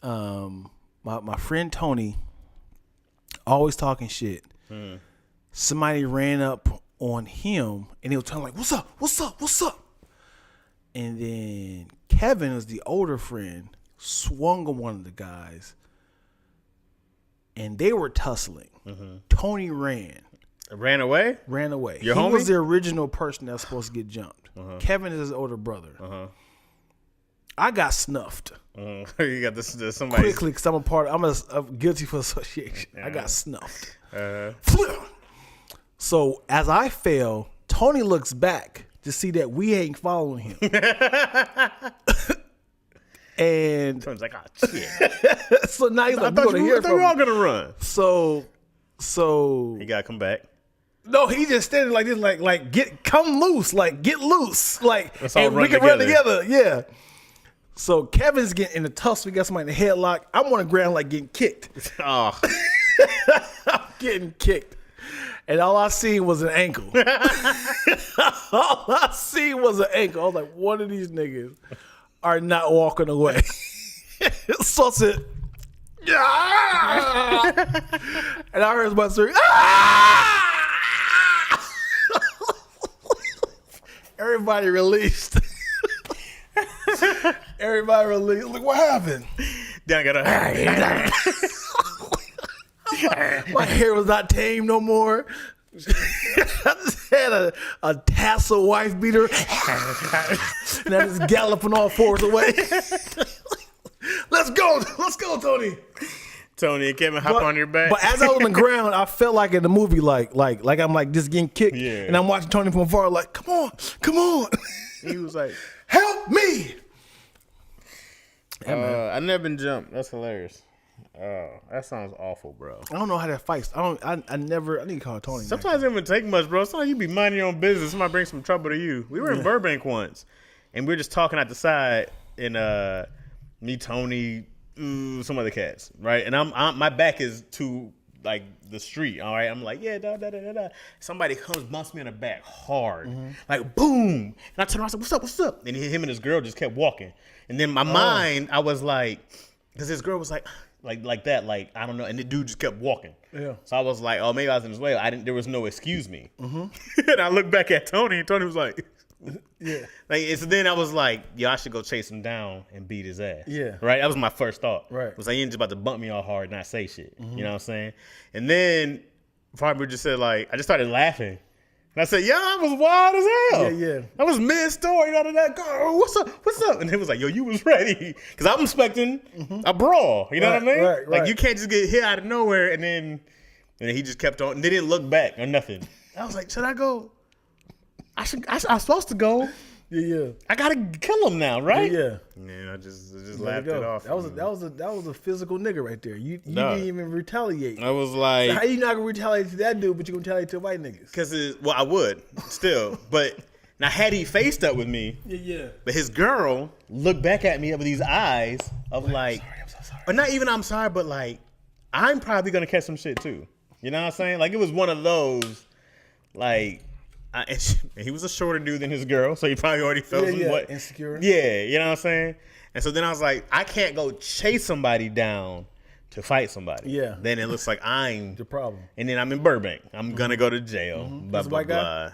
My friend Tony, always talking shit. Somebody ran up on him and he was telling like, what's up? And then Kevin, as the older friend, swung on one of the guys. And they were tussling. Mm-hmm. Tony ran. Ran away? Ran away. Your he homie? was the original person that was supposed to get jumped. Uh-huh. Kevin is his older brother. Uh-huh. I got snuffed. You got this somebody quickly because I'm guilty for association. I got snuffed. So as I fell, Tony looks back to see that we ain't following him. And Tony's like, oh shit. So now he's like, I thought we were all gonna run. So he gotta come back. No, he just standing like this, like come loose, like get loose, like let's all and run we can run together, yeah. So Kevin's getting in the tussle. We got somebody in the headlock. I'm on the ground like getting kicked. Oh, I'm getting kicked, and all I seen was an ankle. All I seen was an ankle. I was like, one of these niggas are not walking away. So I said, yeah, and I heard somebody say, ah! Everybody released. Everybody released. Like, what happened? My hair was not tame no more. I just had a tassel wife beater. And I just galloping all fours away. Let's go, Tony. Tony and Kevin hop on your back. But as I was on the ground, I felt like in the movie, like I'm like just getting kicked, and I'm watching Tony from afar, like, come on. He was like, help me. Yeah, I never been jumped. That's hilarious. Oh, that sounds awful, bro. I don't know how that fights. I need to call Tony. Sometimes it wouldn't take much, bro. Sometimes you be minding your own business. Somebody brings some trouble to you. We were in Burbank once, and we were just talking at the side, and me, Tony, some other cats, right? And I'm my back is to like the street. All right, I'm like, yeah, da da da da da. Somebody comes, bumps me in the back hard, like boom, and I turn around, I said, what's up? And him and his girl just kept walking, and then my mind, I was like, because his girl was like that, like I don't know, and the dude just kept walking. Yeah. So I was like, oh, maybe I was in his way. There was no excuse me. And I looked back at Tony, and Tony was like, yeah. Like so then I was like, yo, I should go chase him down and beat his ass. Yeah. Right. That was my first thought. Right. Was like, he ain't just about to bump me all hard and not say shit. You know what I'm saying? And then Farber just said like, I just started laughing. And I said, yeah, I was wild as hell. Yeah. I was mid-story, girl, what's up? And he was like, yo, you was ready. Because I'm expecting a brawl. You know what I mean? Right. Like, you can't just get hit out of nowhere. And then he just kept on. And they didn't look back or nothing. I was like, should I go? I'm supposed to go. Yeah. I got to kill him now, right? Yeah. Man, I just laughed it off. That was a physical nigga right there. You didn't even retaliate. I was like, so how you not gonna retaliate to that dude, but you gonna retaliate to white niggas? Because I would still, but now had he faced up with me, but his girl looked back at me with these eyes of like, I'm so sorry. Or not even I'm sorry, but like I'm probably gonna catch some shit too. You know what I'm saying? Like it was one of those, like. And he was a shorter dude than his girl, so he probably already felt somewhat insecure. Yeah, you know what I'm saying? And so then I was like, I can't go chase somebody down to fight somebody. Yeah. Then it looks like I'm the problem. And then I'm in Burbank. I'm gonna go to jail. Blah blah blah.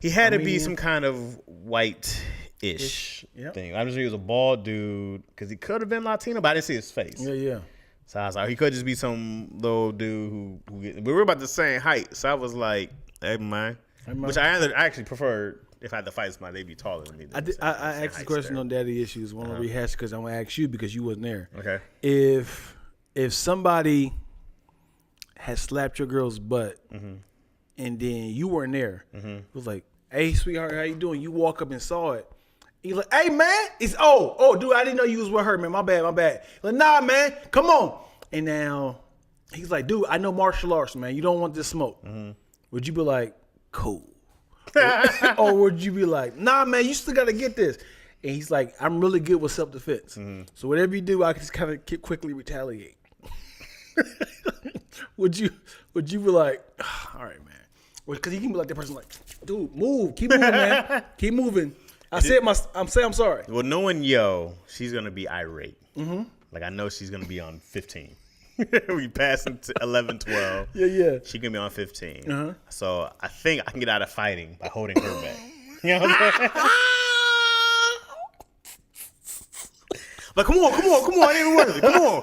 He had to be some kind of white-ish thing. I just knew he was a bald dude because he could have been Latino, but I didn't see his face. Yeah. So I was like, he could just be some little dude who we were about the same height. So I was like, hey man. Which I actually prefer if I had to fight somebody, they'd be taller than me. I asked the question on Daddy Issues. I want to rehash because I want to ask you because you wasn't there. Okay. If somebody had slapped your girl's butt and then you weren't there, it was like, hey, sweetheart, how you doing? You walk up and saw it. He's like, hey, man. It's, oh, dude, I didn't know you was with her, man. My bad. He's like, nah, man, come on. And now he's like, dude, I know martial arts, man. You don't want this smoke. Would you be like, cool? Or would you be like, nah, man, you still got to get this? And he's like, I'm really good with self-defense. So whatever you do, I can just kind of quickly retaliate. Would you be like, oh, all right, man? Because he can be like that person like, dude, move. Keep moving, man. Keep moving. I'm sorry. Well, knowing Yo, she's going to be irate. Like, I know she's going to be on 15. We passing to 11, 12. Yeah. She can be on 15. So I think I can get out of fighting by holding her back. You know what I'm saying? Like, come on. I ain't even worth it. Come on.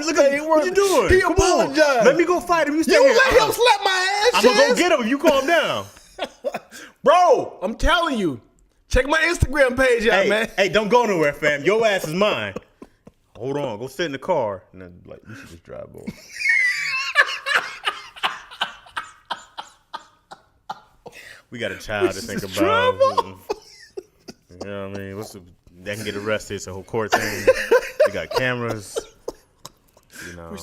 Look at what you doing. He apologized. Let me go fight him. You stay here. You let him slap my ass. I'm going to go get him. You calm down. Bro, I'm telling you. Check my Instagram page out, man. Hey, don't go nowhere, fam. Your ass is mine. Hold on, go sit in the car, and then like you should just drive over. We got a child to think about. You know what I mean? They can get arrested. It's a whole court thing. We got cameras. You know,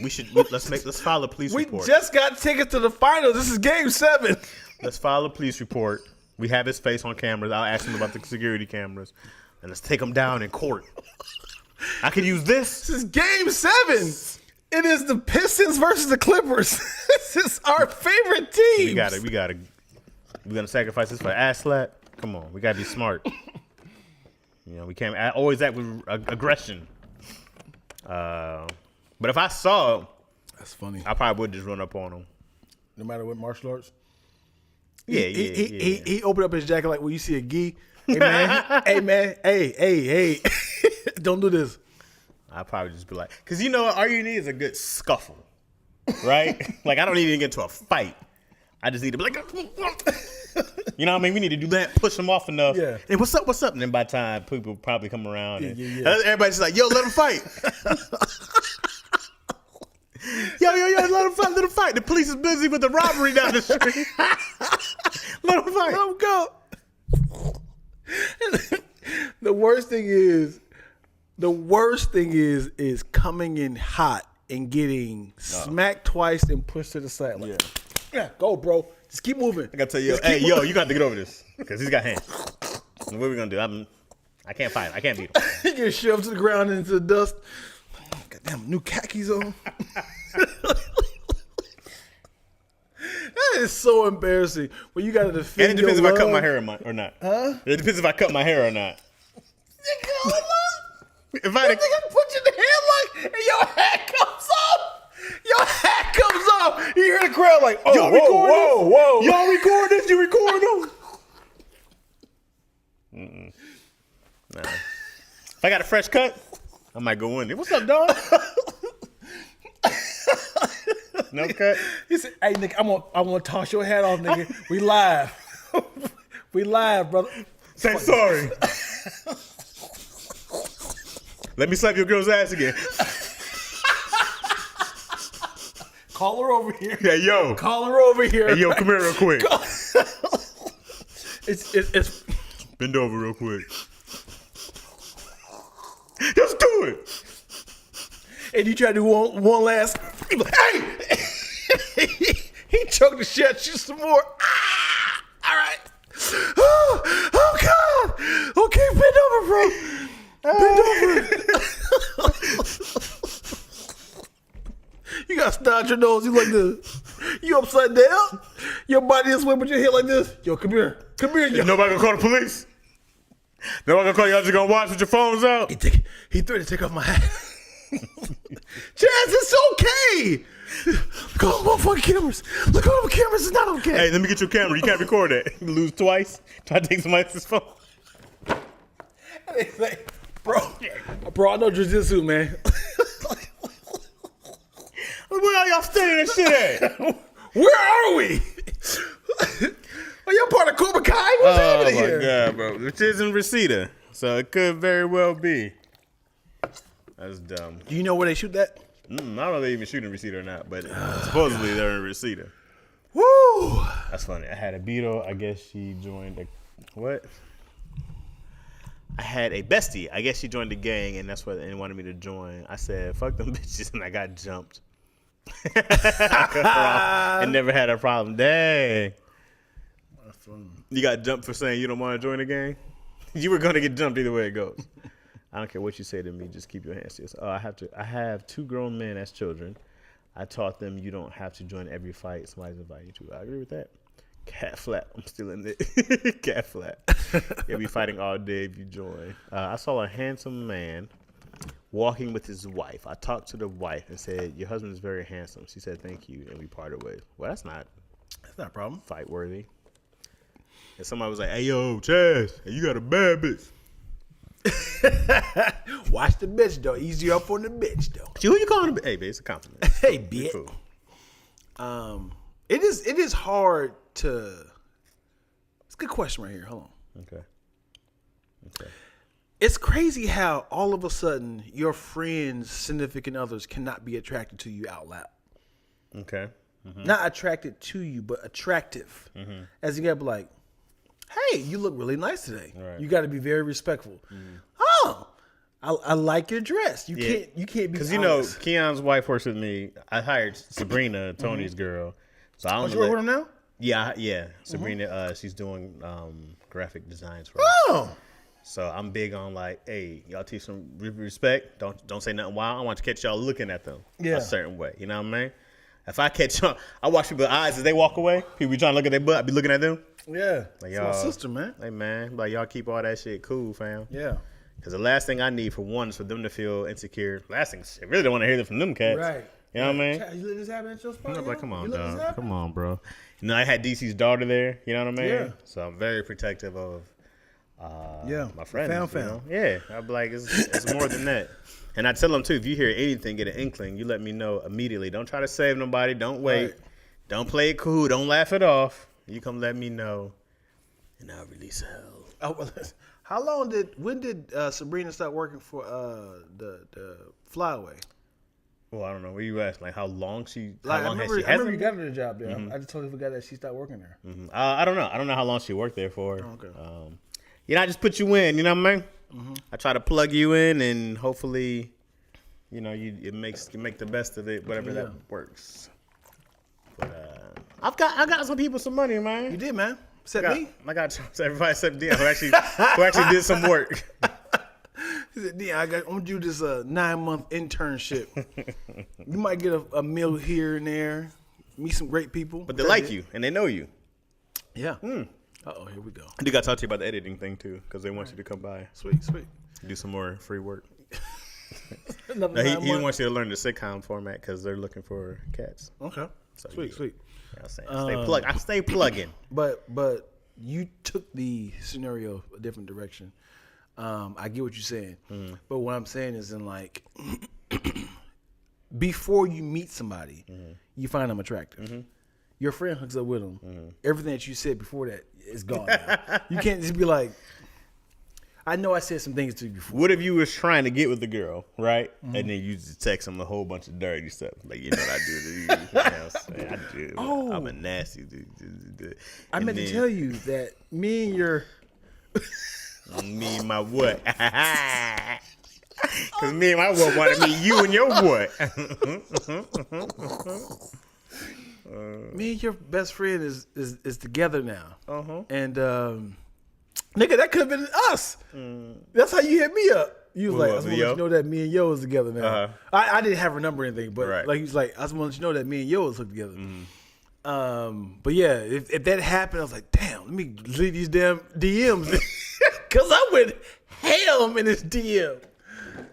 let's file a police report. We just got tickets to the finals. This is Game 7. Let's file a police report. We have his face on cameras. I'll ask him about the security cameras, and let's take him down in court. I could use this. This is Game 7. It is the Pistons versus the Clippers. This is our favorite team. We gotta. We're gonna sacrifice this for an ass slap. Come on, we gotta be smart. You know, we can't always act with aggression. But if I saw him, that's funny. I probably would just run up on him. No matter what martial arts. Yeah. He opened up his jacket like when you see a gi. Hey man, hey. Don't do this. I'll probably just be like, because you know what? All you need is a good scuffle, right? Like, I don't need to get into a fight. I just need to be like, you know what I mean? We need to do that, push them off enough. Yeah. And what's up? And then by the time people probably come around, and everybody's like, yo, let them fight. let him fight. The police is busy with the robbery down the street. Let him fight. Let him go. The worst thing is coming in hot and getting smacked twice and pushed to the side. Like, yeah, go, bro. Just keep moving. I gotta tell you, hey, yo, you got to get over this because he's got hands. What are we gonna do? I can't fight him. I can't beat him. He gets shoved to the ground and into the dust. Goddamn, new khakis on. That is so embarrassing. When you got to defend. And it depends your if I cut love. my hair or not. Huh? It depends if I cut my hair or not. If I put your hair like, and your hat comes off. Your hat comes off. You hear the crowd like, oh, whoa. Y'all record this? You record them? Nah. If I got a fresh cut, I might go in there. What's up, dog? No cut. He said, "Hey, nigga, I'm gonna toss your hat off, nigga. We live, we live, brother. Say sorry. Let me slap your girl's ass again. Call her over here. Yeah, yo. Call her over here. Hey, yo, come here real quick. It's Bend over real quick. Let's do it. And you try to do one last. He like, hey! He choked the shit out you some more. Ah! All right. Oh God. Okay, bend over, bro. Bend over. You got to start your nose. You like this. You upside down. Your body is whipping your head like this. Yo, come here. Come here. Yo. Nobody gonna call the police. Nobody gonna call y'all. Just gonna watch with your phones out. He threatened to take off my hat. Chaz, it's okay. Look at all the motherfucking cameras. Look at all the cameras. It's not okay. Hey, let me get your camera. You can't record that. You lose twice. Try to take somebody else's phone. Like, bro, I know jiu-jitsu, man. Where are y'all standing that shit at? Where are we? Are you part of Cobra Kai? What's happening here? Oh my God, bro. Which isn't Reseda, so it could very well be. That's dumb. Do you know where they shoot that? I don't know if they even shoot in Reseda or not, but supposedly they're in Reseda. Woo! That's funny. I had a Beetle. I guess she joined a what? I had a bestie. I guess she joined the gang, and that's what they wanted me to join. I said, "Fuck them bitches," and I got jumped. I never had a problem. Dang. You got jumped for saying you don't want to join the gang? You were gonna get jumped either way it goes. I don't care what you say to me. Just keep your hands to yourself. I have 2 grown men as children. I taught them you don't have to join every fight somebody's inviting you to. I agree with that. Cat flap. I'm still in it. Cat flap. You'll be fighting all day if you join. I saw a handsome man walking with his wife. I talked to the wife and said, "Your husband is very handsome." She said, "Thank you," and we parted ways. Well, that's not a problem. Fight worthy. And somebody was like, "Hey, yo, Chaz, you got a bad bitch." Watch the bitch though. Easy up on the bitch though. Who you calling a bitch? Hey, babe, it's a compliment. Hey, bitch. Cool. It is hard to. It's a good question right here. Hold on. Okay. It's crazy how all of a sudden your friends, significant others cannot be attracted to you out loud. Okay. Mm-hmm. Not attracted to you, but attractive. Mm-hmm. As you gotta be like, "Hey, you look really nice today." Right. You got to be very respectful. Mm. Oh, I like your dress. You can't be because you know Keon's wife works with me. I hired Sabrina, Tony's girl. So I don't. You work with him now? Yeah. Sabrina, she's doing graphic designs for us. Oh. So I'm big on like, hey, y'all teach some respect. Don't say nothing wild. I want to catch y'all looking at them a certain way. You know what I mean? If I catch y'all, I watch people's eyes as they walk away. People be trying to look at their butt. I be looking at them. Yeah. Like, it's my sister, man. Hey, man. Like, y'all keep all that shit cool, fam. Yeah. Because the last thing I need for one is for them to feel insecure. Last thing, I really don't want to hear that from them cats. Right. You know what I mean? You let this happen at your spot? I'm like, come on, dog. Come on, bro. You know, I had DC's daughter there. You know what I mean? Yeah. So I'm very protective of my friends. Fam. You know? Yeah. I'd be like, it's more than that. And I tell them, too, if you hear anything, get an inkling, you let me know immediately. Don't try to save nobody. Don't wait. Right. Don't play it cool. Don't laugh it off. You come let me know, and I'll release hell. Oh, when did Sabrina start working for the Flyaway? Well, I don't know. What you asked? Like how long she? Like, how long I has she? remember you got her the job there. I just totally forgot that she stopped working there. I don't know. I don't know how long she worked there for. Oh, okay. I just put you in. You know what I mean? I try to plug you in, and hopefully, you make the best of it, whatever that works. But I got some people some money, man. You did, man. Except me. I got everybody except Dion who actually did some work. He said, Dion, I'm gonna do this 9-month internship. You might get a meal here and there, meet some great people. But they like you and they know you. Yeah. Uh-oh, here we go. I do got to talk to you about the editing thing too, because they want you to come by. Sweet. Do some more free work. He 9 months. wants you to learn the sitcom format because they're looking for cats. Okay. So, Sweet. I'm saying, I stay plugging. But you took the scenario a different direction. I get what you're saying. But what I'm saying is in like before you meet somebody, you find them attractive. Your friend hooks up with them. Everything that you said before that is gone now. You can't just be like, I know I said some things to you before. What if you was trying to get with the girl, right? And then you just text them a whole bunch of dirty stuff. Like, you know what I do to you. You know what I'm saying? I do. Oh. I'm a nasty dude. I meant to tell you that me and your... Me and my what? Because me and my what want to meet you and your what? Me and your best friend is together now. And, nigga, that could have been us. That's how you hit me up. You was like, I just want to let you know that me and Yo is together now. I didn't have her number or anything, but like he was like, I just want to let you know that me and Yo is hooked together. But yeah, if that happened, I was like, damn, let me delete these damn DMs. Because I went ham in this DM.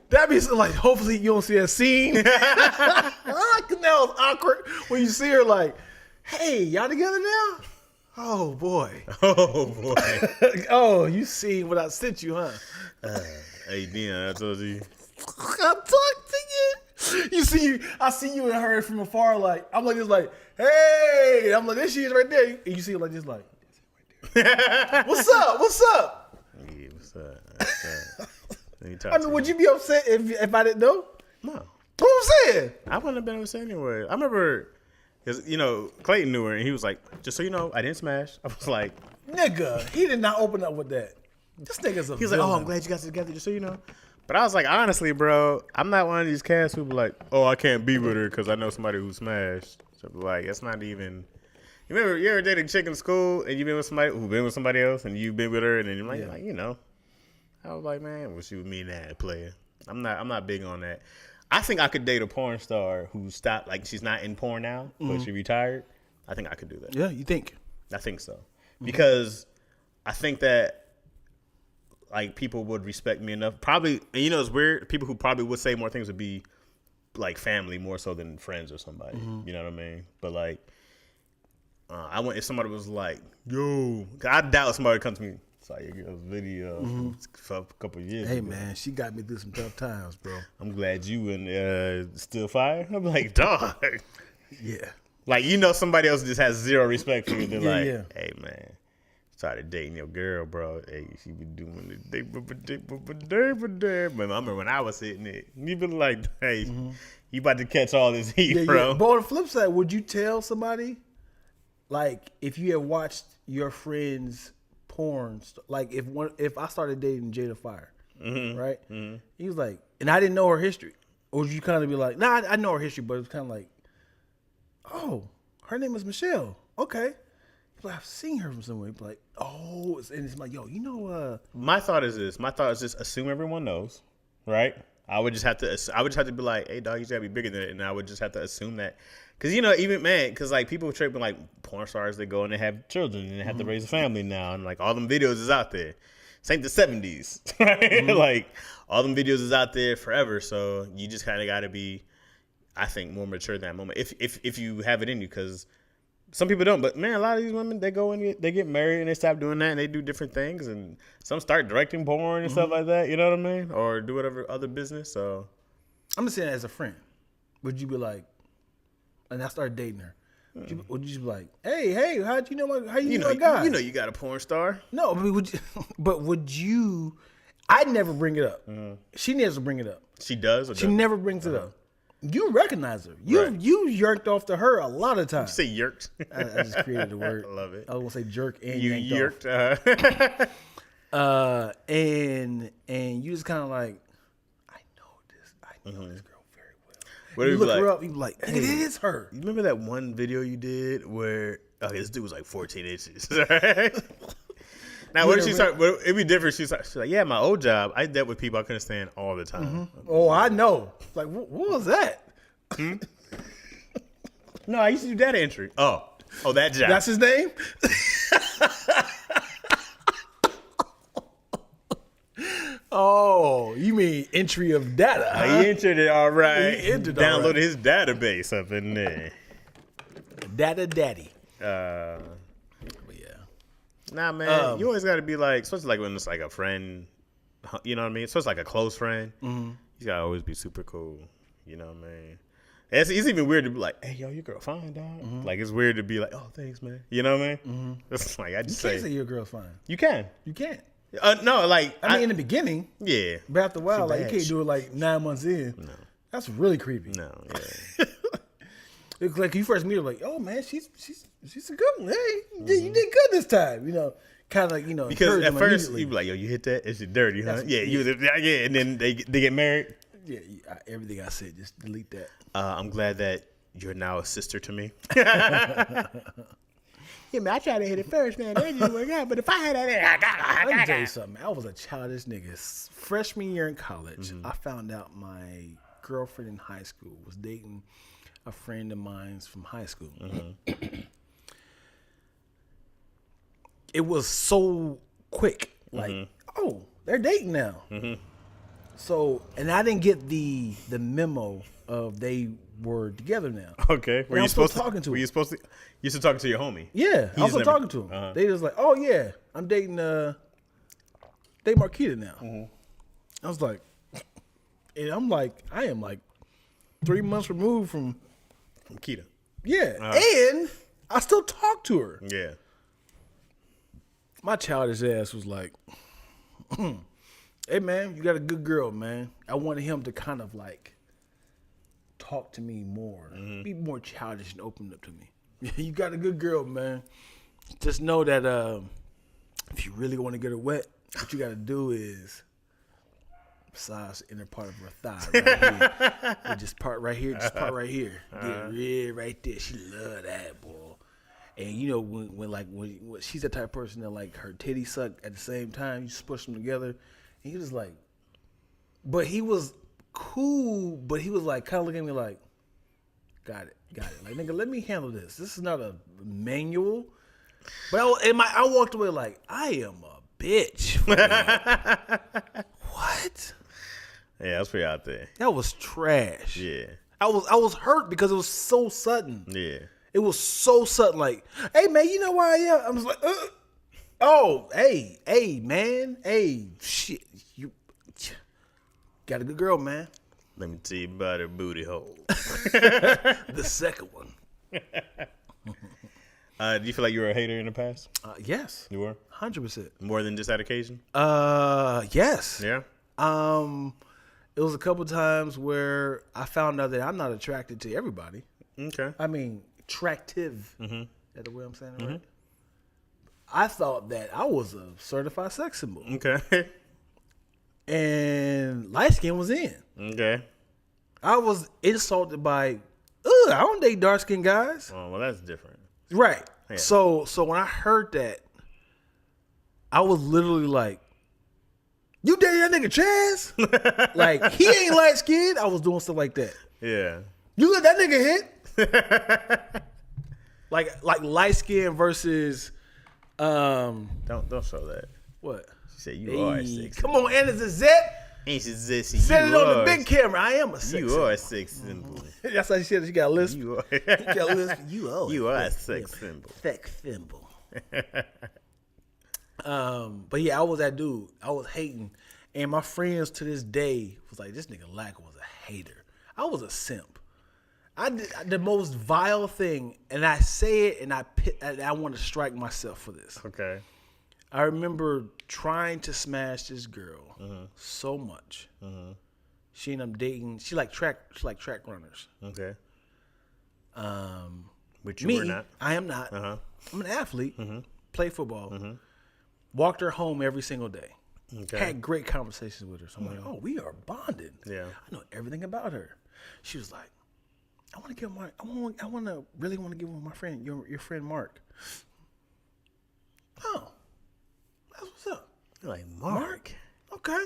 That means like, hopefully you don't see that scene. Because now it's awkward when you see her like, hey, y'all together now? Oh boy. Oh, you seen what I sent you, huh? Hey, Dion, I told you. I talked to you. You see, I see you and her from afar. Like I'm like this, like hey. I'm like there she is right there. And you see her like this, like what's up? What's up? Yeah, what's up? I mean, would you be upset if I didn't know? No. What I'm saying? I wouldn't have been upset anyway. I remember, because, Clayton knew her, and he was like, just so you know, I didn't smash. I was like... Nigga, he did not open up with that. This nigga's a He was like, oh, I'm glad you guys are together, just so you know. But I was like, honestly, bro, I'm not one of these cats who be like, oh, I can't be with her because I know somebody who smashed. So, like, it's not even... You ever dated a chick in school, and you've been with somebody who been with somebody else, and you've been with her, and then you're like, I was like, man, well, she with me now, player. I'm not big on that. I think I could date a porn star who stopped, like she's not in porn now, but she retired. I think I could do that. Yeah, you think? I think so. Because I think that like people would respect me enough. Probably, and it's weird, people who probably would say more things would be like family more so than friends or somebody. You know what I mean? But like, I want if somebody was like, yo, 'cause I doubt somebody would come to me. Saw your girl's video for a couple of years Hey, ago. man, she got me through some tough times, bro. I'm glad you and still fire. I'm like, dog. Yeah. Like, somebody else just has zero respect for you. They're hey, man, started dating your girl, bro. Hey, she be doing the day, but I remember when I was hitting it, you be like, hey, you about to catch all this heat, bro. Yeah. But on the flip side, would you tell somebody, like, if you had watched your friend's porn, like if I started dating Jada Fire, right? He was like, and I didn't know her history. Or would you kind of be like, nah, I know her history, but it's kind of like, oh, her name is Michelle. Okay. Like, I've seen her from somewhere. He'd be like, oh, and it's like, yo, My thought is this. My thought is just assume everyone knows, right? I would just have to be like, hey, dog, you gotta be bigger than it, and I would just have to assume that. Because, because like people tripping like porn stars, they go and they have children and they have to raise a family now. And like all them videos is out there. This ain't the 70s, right? Like all them videos is out there forever. So you just kind of got to be, I think, more mature in that moment. If you have it in you, because some people don't. But man, a lot of these women, they go and they get married and they stop doing that and they do different things. And some start directing porn and stuff like that. You know what I mean? Or do whatever other business. So I'm just saying, as a friend, would you be like, and I started dating her, would you just be like, hey, how'd you know how you know my guy? You got a porn star. No, I mean, would you? I'd never bring it up. She never bring it up. She does. Or she never brings it up. You recognize her. You yerked off to her a lot of times. You say yerked? I just created the word. I love it. I was gonna say jerk and You yanked yerked. off. And you just kind of like, I know this girl very well. What You if look like, her up, you be like, hey, it is her. You remember that one video you did where this dude was like 14 inches? Right? Now, what if she start? It'd be different. She's like, yeah, my old job, I dealt with people I couldn't stand all the time. Mm-hmm. Oh, I know. Like, what was that? No, I used to do data entry. Oh, that job. That's his name? Oh, you mean entry of data? Huh? He entered it all right. He entered Downloaded all right. his database up in there. Data daddy. But yeah. Nah, man, you always got to be like, especially like when it's like a friend, you know what I mean? So it's like a close friend. Mm-hmm. You got to always be super cool. You know what I mean? It's even weird to be like, hey, yo, your girl fine, dog. Mm-hmm. Like, it's weird to be like, oh, thanks, man. You know what I mean? Mm-hmm. It's like, I just You can't say your girl's fine. You can. You can't. No, like. I mean, in the beginning. Yeah. But after a while, like, you can't do it like 9 months in. No. That's really creepy. No, yeah. It's like you first meet her, like, oh, man, she's a good one. Hey, you did good this time. You know, kind of like, you know. Because at first, you be like, yo, you hit that? It's dirty, huh? Yeah, yeah. And then they get married. Yeah, everything I said, just delete that. I'm glad that you're now a sister to me. Yeah, man, I tried to hit it first, man. It didn't work out. But if I had that, Let me tell you something. I was a childish nigga. Freshman year in college, I found out my girlfriend in high school was dating a friend of mine's from high school. It was so quick. Like, oh, they're dating now. So, and I didn't get the memo of they were together now. Okay. Were you supposed to talking to him? Were you supposed to? You used to talk to your homie. Yeah, I was talking to him. They was like, "Oh yeah, I'm dating Marquita now." I was like, and I'm like, I am like 3 months removed from Kita. Yeah, and I still talk to her. Yeah. My childish ass was like, "Hey man, you got a good girl, man." I wanted him to kind of like talk to me more, be more childish and open up to me. You got a good girl, man. Just know that if you really want to get her wet, what you got to do is massage the inner part of her thigh right here. And just part right here, Get red right there. She love that, boy. And you know when she's the type of person that like her titties suck at the same time, you just push them together. And he was like, but he was cool, but he was like kind of looking at me like, got it. Like, nigga, let me handle this. This is not a manual. But I walked away like, I am a bitch. What? Yeah, that's pretty out there. That was trash. Yeah. I was hurt because it was so sudden. Yeah. It was so sudden. Like, hey man, you know why I am? I was like, oh, hey man, hey shit, you got a good girl, man. Let me tell you about her booty hole. The second one. Do you feel like you were a hater in the past? Yes. You were? 100%. More than just that occasion? Yes. Yeah? It was a couple times where I found out that I'm not attracted to everybody. Okay. I mean, attractive. Is that the way I'm saying it right? I thought that I was a certified sex symbol. Okay. And light skin was in. Okay. I was insulted by, I don't date dark skinned guys. Oh, well, that's different. Right. Yeah. So when I heard that, I was literally like, you dating that nigga Chaz? Like, he ain't light skinned. I was doing stuff like that. Yeah. You let that nigga hit? like light skin versus Don't show that. what? She said you are sexy. Come on, and it's a Zet. Ain't she zesty? Set it on the big camera. I am a sex You symbol. are a sex symbol. That's how she said it. She got a list. You are. Got a list. You are a sex symbol. Sex symbol. But yeah, I was that dude. I was hating. And my friends to this day was like, this nigga Lack was a hater. I was a simp. I did the most vile thing, and I say it, and I want to strike myself for this. Okay. I remember trying to smash this girl so much She ended up dating. She like track runners. Okay. Which you Me, were not. I am not. Uh-huh. I'm an athlete. Mm-hmm. Play football. Mm-hmm. Walked her home every single day. Okay. Had great conversations with her. So I'm like, oh, we are bonded. Yeah. I know everything about her. She was like, I want to give my, really want to give my friend, your friend Mark. Oh, that's what's up. You're like, Mark? Okay.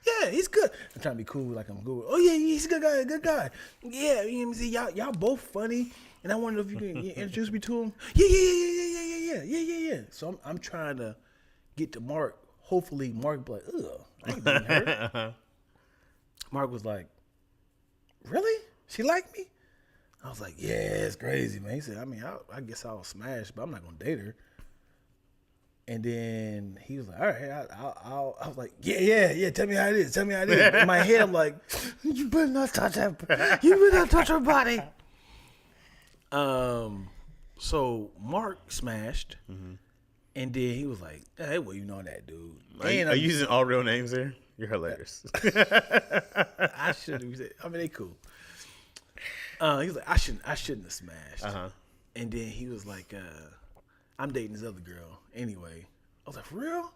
Yeah, he's good. I'm trying to be cool, like I'm good. Oh yeah, he's a good guy. Yeah, you know what I'm saying? Y'all both funny, and I wonder if you can introduce me to him. Yeah. So I'm trying to get to Mark. Hopefully, Mark be like, ugh, I ain't dating her. Mark was like, really? She like me? I was like, yeah, it's crazy, man. He said, I mean, I guess I'll smash, but I'm not gonna date her. And then he was like, all right, I was like, yeah, tell me how it is. In my head, I'm like, you better not touch that. You better not touch her body. So Mark smashed, and then he was like, hey, well, you know that dude. Are you using all real names there? You're hilarious. I shouldn't have said, I mean, they cool. He was like, I shouldn't have smashed. And then he was like, I'm dating this other girl anyway. I was like, for real?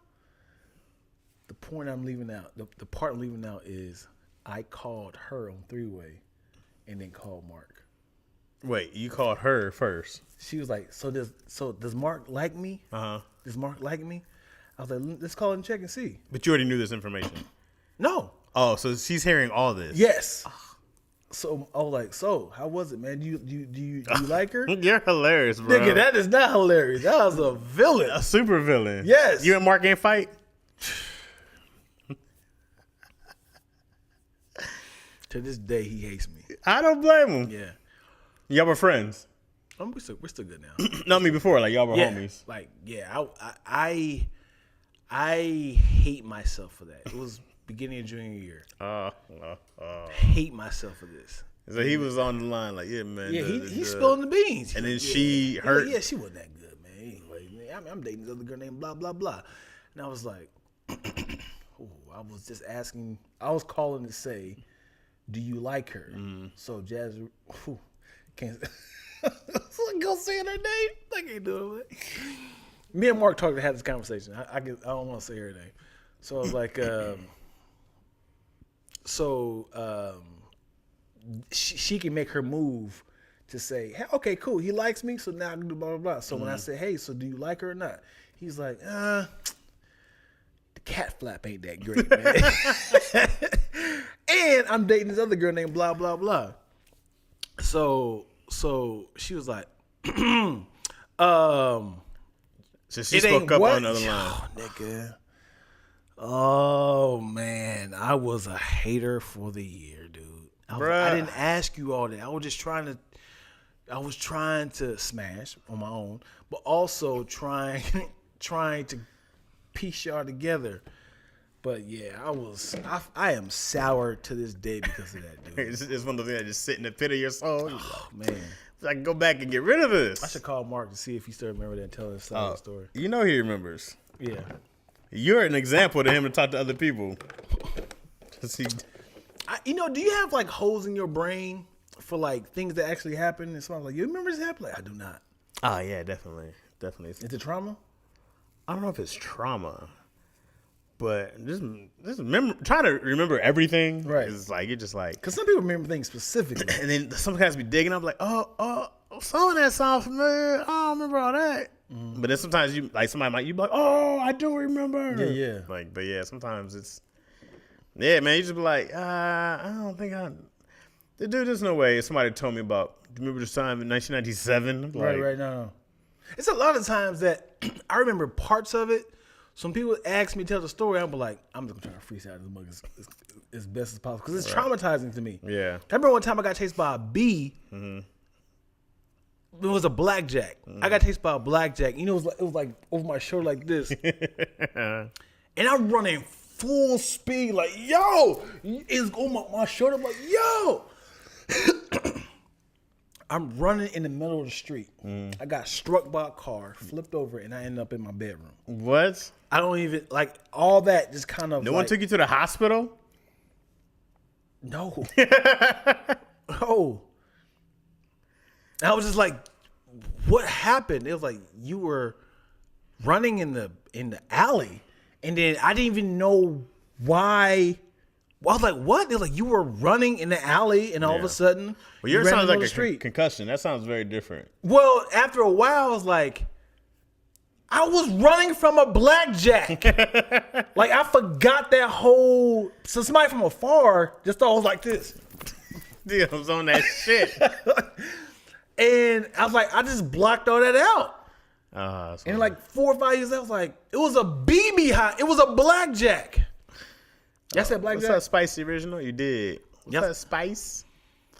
The point I'm leaving out, the part I'm leaving out is I called her on three-way and then called Mark. Wait, you called her first. She was like, so does Mark like me? Does Mark like me? I was like, let's call and check and see. But you already knew this information. No. Oh, so she's hearing all this. Yes. So I was like, so how was it, man? Do you like her? You're hilarious, bro. Nigga, that is not hilarious. That was a villain. A super villain. Yes. You and Mark ain't fight? To this day, he hates me. I don't blame him. Yeah. Y'all were friends. We're still good now. No, I mean before, like y'all were homies. Like, yeah, I hate myself for that. It was beginning of junior year. Hate myself for this. So he was on the line, like, yeah, man. Yeah, he's spilling the beans. And then she hurt. Yeah, she wasn't that good, man. Anyway, I mean, I'm dating this other girl named blah blah blah, and I was like, I was just asking. I was calling to say, do you like her? So Jazz, can't go saying her name. I can't do it. Me and Mark had this conversation. I don't want to say her name. So I was like, she can make her move to say, hey, okay, cool, he likes me, so now I can do blah, blah, blah. So when I say, hey, so do you like her or not? He's like, the cat flap ain't that great, man. And I'm dating this other girl named blah, blah, blah. So she was like, so she spoke up on the other line. Oh, nigga. Oh, man. I was a hater for the year, dude. I didn't ask you all that. I was just trying to smash on my own, but also trying to piece y'all together. But yeah, I am sour to this day because of that, dude. It's one of those things that just sit in the pit of your soul. Oh, man. I can go back and get rid of this. I should call Mark to see if he still remember that and tell us the story. You know he remembers. Yeah. You're an example to him to talk to other people. Do you have like holes in your brain for like things that actually happened? And someone's like, you remember this happened? Like, I do not. Oh yeah, definitely. Is it trauma? I don't know if it's trauma, but just trying to remember everything. Right. It's like you're just like, because some people remember things specifically, and then sometimes be digging up like, oh, some of that sounds familiar. I don't remember all that. Mm-hmm. But then sometimes you like somebody might be like, oh, I do remember. Yeah. Like, but yeah, sometimes it's. Yeah, man, you just be like, I don't think there's no way. Somebody told me about, do you remember this time in 1997? Right, no. It's a lot of times that I remember parts of it. Some people ask me to tell the story, I'm like, I'm just going to try to freestyle this book as best as possible because it's traumatizing to me. Yeah. I remember one time I got chased by a bee. Mm-hmm. It was a blackjack. Mm-hmm. I got chased by a blackjack. You know, it was like over my shoulder like this. And I'm running full speed, like, yo, it's on my shoulder. I'm like, yo. I'm running in the middle of the street. I got struck by a car, flipped over, and I ended up in my bedroom. What? I don't even, like, all that just kind of No one took you to the hospital? No. No. I was just like, what happened? It was like you were running in the alley, and then I didn't even know why. I was like, what? It was like you were running in the alley, and all of a sudden, well, yours sounds like a concussion. That sounds very different. Well, after a while, I was like, I was running from a blackjack. Like, I forgot that whole. So somebody from afar just thought I was like this. Dude, I was on that shit. And I was like, I just blocked all that out. And like 4 or 5 years, I was like, it was a BB hot. It was a blackjack. Y'all said blackjack? What's that spicy original? You did. What's that spice?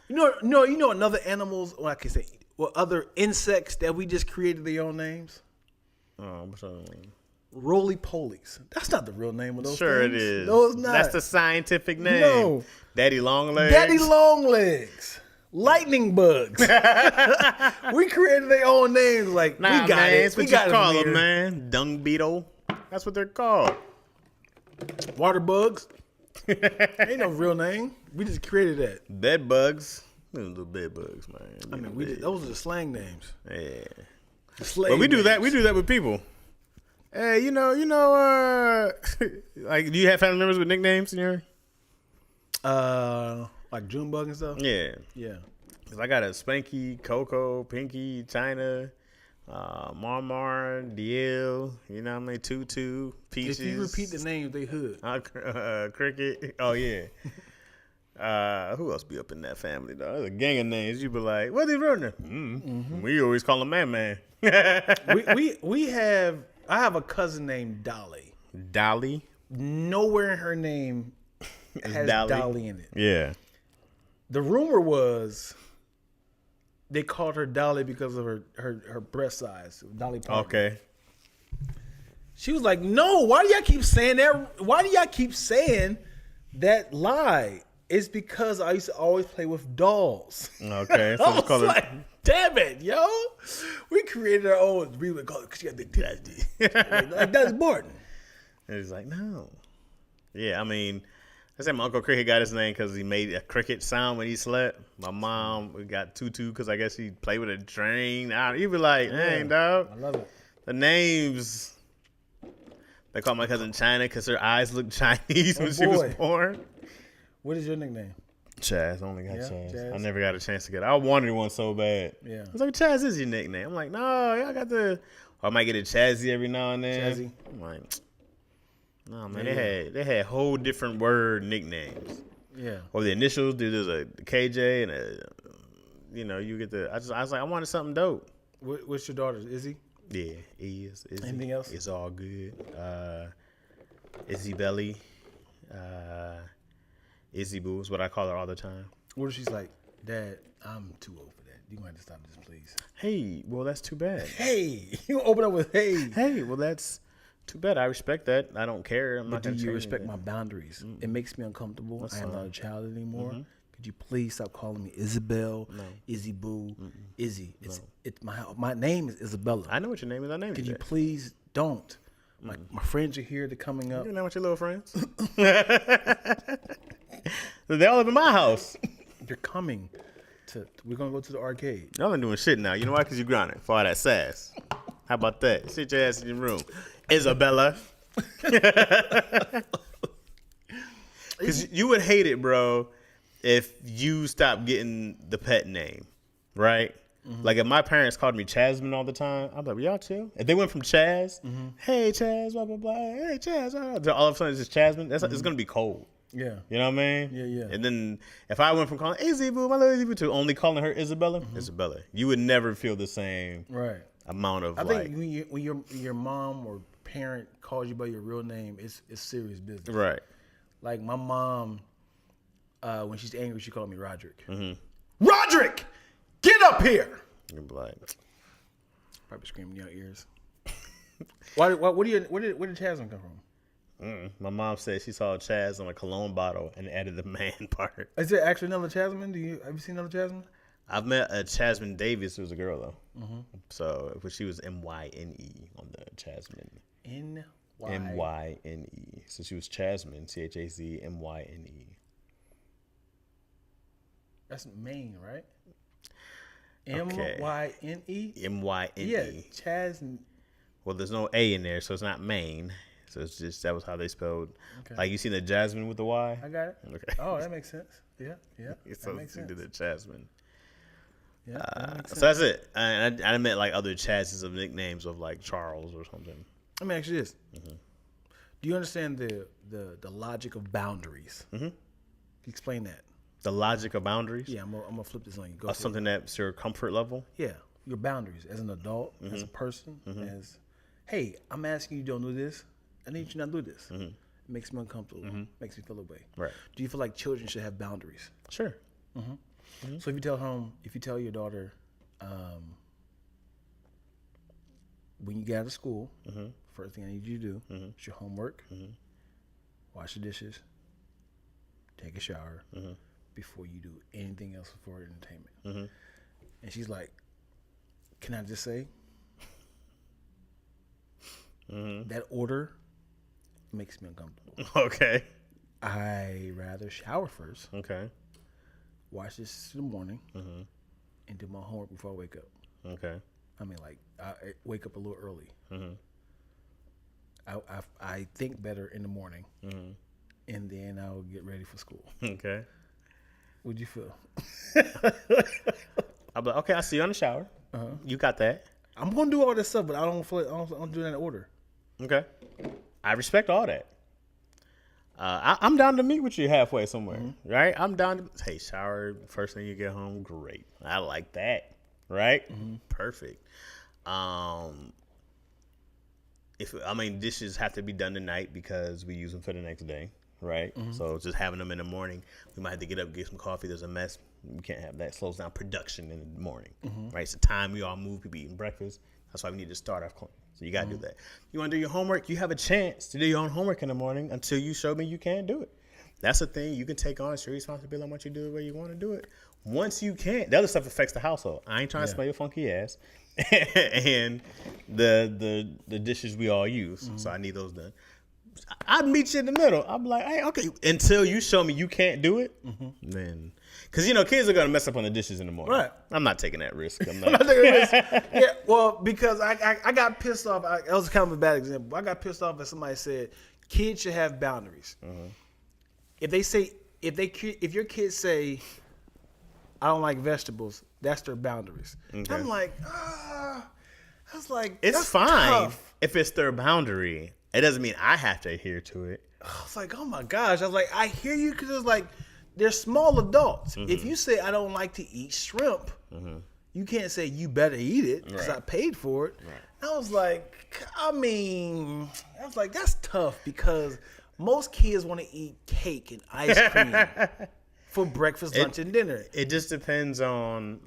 You know another animals, well, I can say, well, other insects that we just created their own names? What's that name? Roly-polies. That's not the real name of those Sure things. it is. No, it's not. That's the scientific name. No. Daddy Longlegs. Daddy Longlegs. Lightning bugs. We created their own names. Like, nah, we got man, it. that's what we got you call it them, man. Dung beetle. That's what they're called. Water bugs. Ain't no real name. We just created that. Bed bugs. Little bed bugs, man. I mean, those are the slang names. Yeah. But we do that. We do that with people. Hey, you know, like, do you have family members with nicknames in your? Like Junebug and stuff. Yeah. Yeah. Cause I got a Spanky, Coco, Pinky, China, Marmar, DL. You know what I mean? Tutu, Peaches. If you repeat the names, they hood. Cricket. Oh yeah. Who else be up in that family though? There's a gang of names. You be like, what are they running? Mm-hmm. We always call him Man. we have. I have a cousin named Dolly. Dolly. Nowhere in her name has Dolly in it. Yeah. The rumor was they called her Dolly because of her breast size. Dolly Parton. Okay. She was like, no, why do y'all keep saying that? Why do y'all keep saying that lie? It's because I used to always play with dolls. Okay. So I was like, damn it, yo. We created our own. We would call it because she got big titties. Like, that's Barton. And he's like, no. Yeah, I mean, I said my Uncle Cricket got his name because he made a cricket sound when he slept. My mom got Tutu because I guess he played with a train. He'd be like, dang, dog. I love it. The names. They call my cousin China because her eyes looked Chinese when she was born. What is your nickname? Chaz. I only got Chaz. Chaz. I never got a chance to get it. I wanted one so bad. Yeah. I was like, Chaz is your nickname. I'm like, no, I got the. Or I might get a Chazzy every now and then. Chazzy. I'm like, no, man. They had whole different word nicknames. Yeah. Or the initials. There's a KJ and you get the. I was like, I wanted something dope. What's your daughter's? Izzy? Yeah, is. Anything else? It's all good. Izzy Belly. Izzy Boo is what I call her all the time. What if she's like, Dad, I'm too old for that. You might have to stop this, please. Hey, well, that's too bad. Hey, you open up with hey. Hey, well, that's too bad. I respect that. I don't care. I'm not Do going to you respect my boundaries? It makes me uncomfortable. I am not a child anymore. Mm-hmm. Could you please stop calling me Isabel, Izzy Boo, Izzy? It's my name is Isabella. I know what your name is. I named Could you that. please don't? My friends are here. They're coming up. You know what your little friends? They all live in my house. You're coming. We're going to go to the arcade. Y'all ain't doing shit now. You know why? Because you're grounded for all that sass. How about that? Sit your ass in your room. Isabella. Because you would hate it, bro, if you stopped getting the pet name, right? Mm-hmm. Like if my parents called me Chasman all the time, I'd be like, y'all chill. If they went from Chaz, hey Chaz, blah, blah, blah, hey Chaz, all of a sudden it's just Chasman, it's going to be cold. Yeah. You know what I mean? Yeah. And then if I went from calling Izzy Boo, my little Izzy Boo, to only calling her Isabella, Isabella, you would never feel the same amount of I think when your mom or parent calls you by your real name, it's serious business. Right. Like my mom, when she's angry, she called me Roderick. Mm-hmm. Roderick, get up here! You're like, probably screaming in your ears. Where did Chasm come from? My mom said she saw Chaz on a cologne bottle and added the man part. Is there actually another Chasman? Have you seen another Chasman? I've met a Chasman Davis who was a girl though. Mm-hmm. So she was MYNE on the Chasman. MYNE. So she was Chasman, CHAZMYNE. That's Maine, right? Okay. Myne. Myne. Yeah, Chaz. Well, there's no A in there, so it's not Maine. So it's just that was how they spelled. Okay. Like you seen the Jasmine with the Y. I got it. Okay. Oh, that makes sense. Yeah. So That makes sense. did the Jasmine. Yeah. That makes sense. So that's it. I meant like other Chazes of nicknames of like Charles or something. Let me ask you this: do you understand the logic of boundaries? Mm-hmm. Explain that. The logic of boundaries. Yeah, I'm gonna flip this on you. Go That's something that's your comfort level. Yeah, your boundaries as an adult, as a person, as hey, I'm asking you don't do this. I need you to not do this. It makes me uncomfortable. Makes me feel away. Right. Do you feel like children should have boundaries? Sure. So if you tell your daughter, when you get out of school, first thing I need you to do is your homework, wash the dishes, take a shower before you do anything else for entertainment. And she's like, can I just say, that order makes me uncomfortable. Okay. I rather shower first, Okay. wash this in the morning, and do my homework before I wake up. Okay. I mean, like, I wake up a little early. I think better in the morning, and then I'll get ready for school. Okay. What'd you feel? I'll be like, okay, I see you on the shower. You got that. I'm gonna do all this stuff, but I don't feel like I don't do that in order. Okay. I respect all that. I'm down to meet with you halfway somewhere, right? I'm down to, hey, shower first thing you get home. Great. I like that, right? Perfect. Dishes have to be done tonight because we use them for the next day, right? So just having them in the morning, we might have to get up, get some coffee. There's a mess. We can't have that. Slows down production in the morning, right? It's the time we all move. People eating breakfast. That's why we need to start off clean. So you got to do that. You want to do your homework? You have a chance to do your own homework in the morning until you show me you can't do it. That's the thing. You can take on. It's your responsibility on what you do the way you want to do it. Once you can't, the other stuff affects the household. I ain't trying to smell your funky ass. And the dishes we all use. So I need those done. I'd meet you in the middle. I'm like, hey, okay. Until you show me you can't do it, then. Because, kids are going to mess up on the dishes in the morning. Right. I'm not taking that risk. I'm I'm not. not taking a risk. Yeah, well, because I got pissed off. That was kind of a bad example. I got pissed off that somebody said kids should have boundaries. If your kids say, I don't like vegetables, that's their boundaries. Okay. I'm like, that's like, It's that's fine tough. if it's their boundary. It doesn't mean I have to adhere to it. I was like, oh my gosh. I was like, I hear you because it's like, they're small adults. If you say I don't like to eat shrimp, you can't say you better eat it because I paid for it. Right. I was like, that's tough because most kids want to eat cake and ice cream for breakfast, lunch, and dinner. It just depends on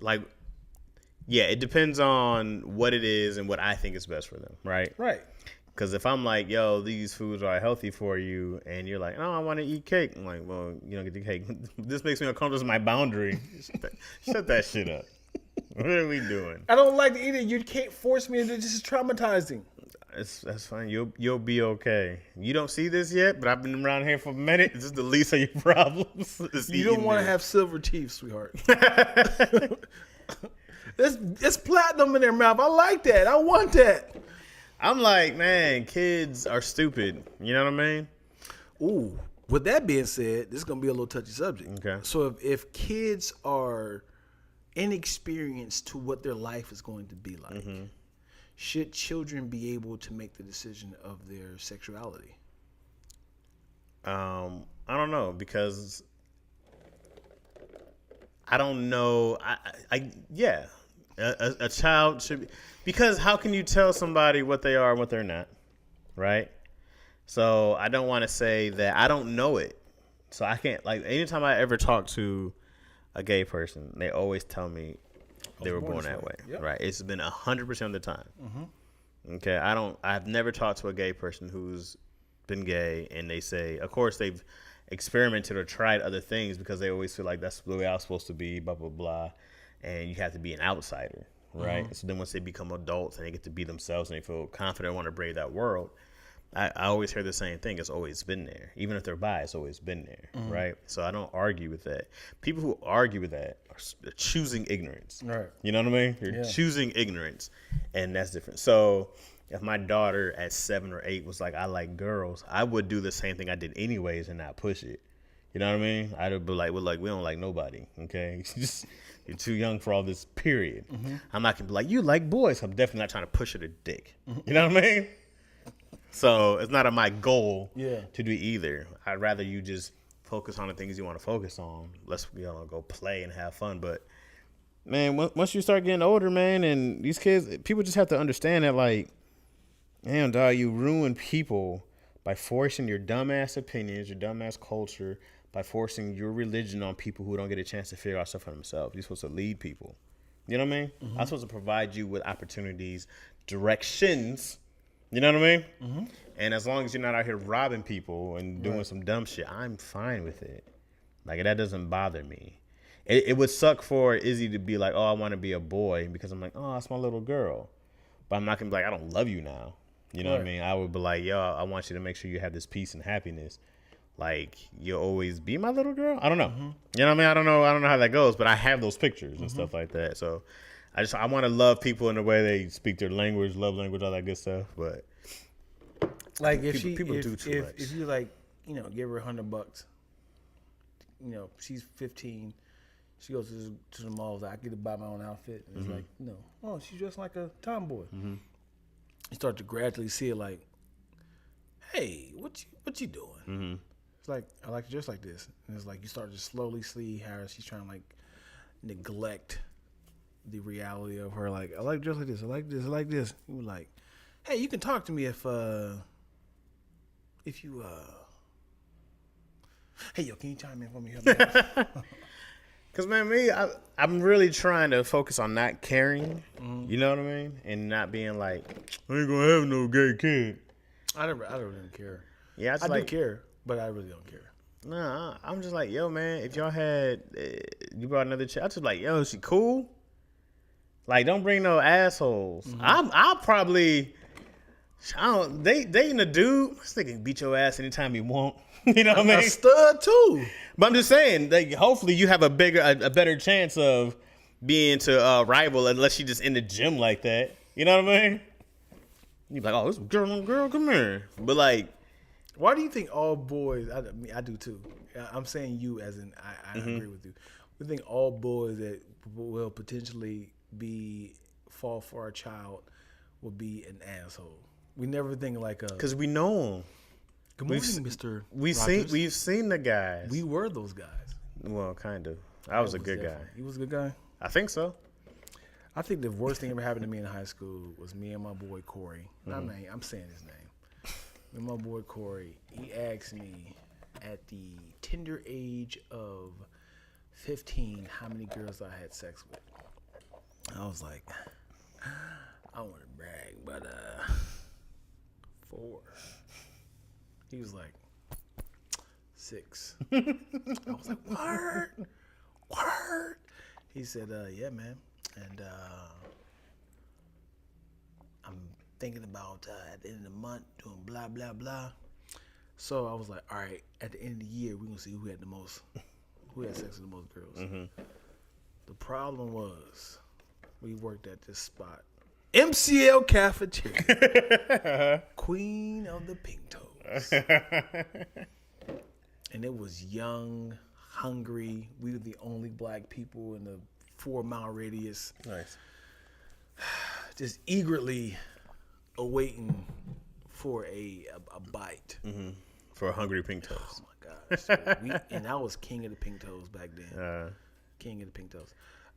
it depends on what it is and what I think is best for them, right? Right. Because if I'm like, yo, these foods are healthy for you, and you're like, no, I want to eat cake. I'm like, well, you don't get the cake. This makes me uncomfortable. This is my boundary. Shut that shit up. What are we doing? I don't like to eat it. You can't force me. This is traumatizing. That's fine. You'll be okay. You don't see this yet, but I've been around here for a minute. This is the least of your problems. You don't want to have silver teeth, sweetheart. There's platinum in their mouth. I like that. I want that. I'm like, man, kids are stupid. You know what I mean? Ooh. With that being said, this is going to be a little touchy subject. Okay. So if kids are inexperienced to what their life is going to be like, should children be able to make the decision of their sexuality? I don't know, because I don't know. A child should be, because how can you tell somebody what they are and what they're not, right? So I don't want to say that I don't know it. So I can't, anytime I ever talk to a gay person, they always tell me they were born that way, right? It's been 100% of the time. Okay, I've never talked to a gay person who's been gay and they say, of course they've experimented or tried other things because they always feel like that's the way I was supposed to be, blah, blah, blah. And you have to be an outsider, right? So then once they become adults and they get to be themselves and they feel confident and want to brave that world, I always hear the same thing. It's always been there. Even if they're bi, it's always been there, right? So I don't argue with that. People who argue with that are choosing ignorance. Right. You know what I mean? You're choosing ignorance, and that's different. So if my daughter at 7 or 8 was like, I like girls, I would do the same thing I did anyways and not push it. You know what I mean? I'd be like, we don't like nobody, okay? You're too young for all this, period. I'm not going to be like, you like boys. I'm definitely not trying to push her to dick. You know what I mean? So it's not my goal to do either. I'd rather you just focus on the things you want to focus on. Let's go play and have fun. But, man, once you start getting older, man, and these kids, people just have to understand that, like, damn, dog, you ruin people by forcing your dumbass opinions, your dumbass culture, by forcing your religion on people who don't get a chance to figure out stuff for themselves. You're supposed to lead people. You know what I mean? I'm supposed to provide you with opportunities, directions. You know what I mean? And as long as you're not out here robbing people and doing some dumb shit, I'm fine with it. Like, that doesn't bother me. It would suck for Izzy to be like, oh, I want to be a boy, because I'm like, oh, that's my little girl. But I'm not going to be like, I don't love you now. You know what I mean? I would be like, yo, I want you to make sure you have this peace and happiness. Like, you'll always be my little girl? I don't know. You know what I mean? I don't know how that goes, but I have those pictures and stuff like that. So I want to love people in the way they speak their language, love language, all that good stuff. But like if people do too much. If you like, give her $100, she's 15, she goes to the malls. I get to buy my own outfit. And it's like, oh, she's dressed like a tomboy. You start to gradually see it like, hey, what you doing? It's like, I like to dress like this. And it's like you start to slowly see how she's trying to like neglect the reality of her. Like, I like to dress like this. I like this. I like this. You're like, hey, you can talk to me if you hey, yo, can you chime in for me? Because, man, I'm really trying to focus on not caring, you know what I mean? And not being like, I ain't going to have no gay kid. I don't really care. Yeah, I do care, but I really don't care. Nah, I'm just like, yo, man, if y'all had, you brought another child, I'm just like, yo, she cool? Like, don't bring no assholes. I'll probably, dating a dude, this nigga can beat your ass anytime he want. You know what I mean? A stud too. But I'm just saying, like, hopefully you have a better chance of being to a rival unless you just in the gym like that. You know what I mean? You be like, oh, this girl, come here. But like, why do you think all boys? I do too. I'm saying you as in I agree with you. We think all boys that will potentially fall for our child will be an asshole. We never think like because we know them. Good morning, Mr. We've seen the guys. We were those guys. Well, kind of. I was a good guy. You was a good guy? I think so. I think the worst thing ever happened to me in high school was me and my boy Corey. I'm saying his name. Me and my boy Corey, he asked me at the tender age of 15 how many girls I had sex with. I was like, I want to brag, but 4. He was like, 6. I was like, word. He said, yeah, man. And I'm thinking about at the end of the month doing blah, blah, blah. So I was like, all right, at the end of the year, we're going to see who had sex with the most girls. The problem was we worked at this spot. MCL Cafeteria. Queen of the Pink Toes. And it was young, hungry. We were the only black people in the 4-mile radius. Nice. Just eagerly awaiting for a bite. For a hungry Pink Toes. Oh my gosh. And I was king of the Pink Toes back then. King of the Pink Toes.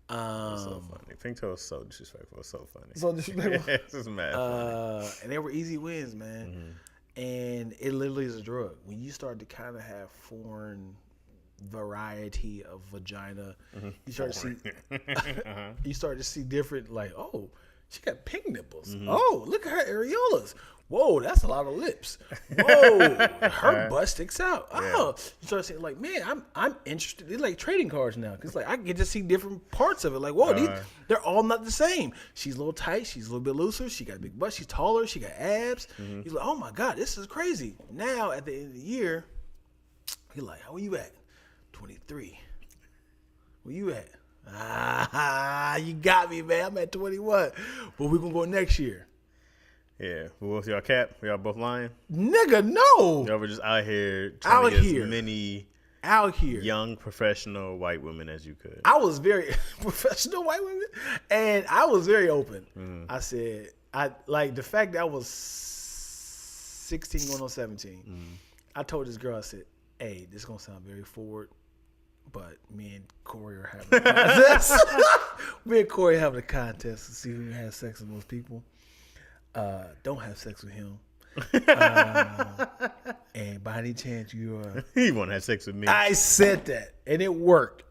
So funny. Pink Toes is so disrespectful. It's so funny. So disrespectful. It's just mad funny. And they were easy wins, man. And it literally is a drug. When you start to kind of have foreign variety of vagina, you start to see you start to see different, like, oh, She got pink nipples. Oh, look at her areolas. Whoa, that's a lot of lips. Whoa, her butt sticks out. Oh, you start saying like, man, I'm interested. They're like trading cards now because like I get to see different parts of it. Like, whoa, they're all not the same. She's a little tight. She's a little bit looser. She got a big butt. She's taller. She got abs. He's like, oh my god, this is crazy. Now at the end of the year, he's like, how are you at? 23. Where you at? You got me, man. I'm at 21. But we're gonna go next year. Yeah. Well, was y'all cap? Y'all both lying? Nigga, no. Y'all were just out here trying to get as many young professional white women as you could. I was very professional white women, and I was very open. I said, I like the fact that I was 16 going on 17. I told this girl, I said, hey, this is gonna sound very forward, but me and Corey are having a contest. Me and Corey having a contest to see who has sex with most people. Don't have sex with him. And by any chance you he won't have sex with me. I said that, and it worked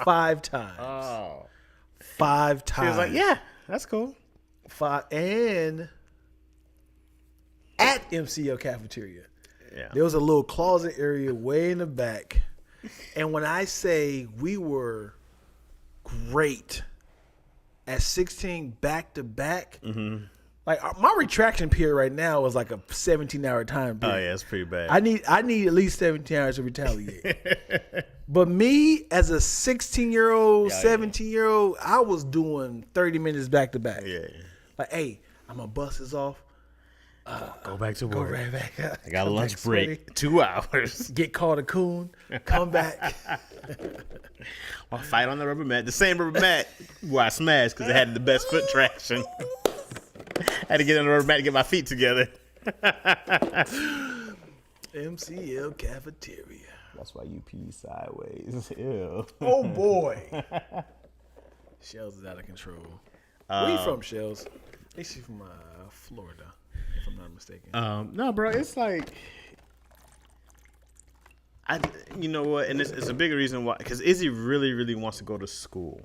5 times. Oh, 5 times. She was like, yeah, that's cool. 5, and at MCL cafeteria, yeah, there was a little closet area way in the back, and when I say we were great at 16 back to back. Like my retraction period right now is like a 17-hour time period. Oh yeah, it's pretty bad. I need at least 17 hours to retaliate. But me as a 16-year-old, 17-year-old, I was doing 30 minutes back to back. Yeah. Like, hey, I'm gonna bust this off. Go back to work. Go right back. I got a lunch break. 2 hours. Get called a coon. Come back. I'll fight on the rubber mat. The same rubber mat where I smashed because it had the best foot traction. I had to get on the rubber mat to get my feet together. MCL cafeteria. That's why you pee sideways. Ew. Oh boy. Shells is out of control. Where you from, Shells? I think she's from Florida, if I'm not mistaken. No, bro, it's like, you know what? And it's a bigger reason why, because Izzy really, really wants to go to school,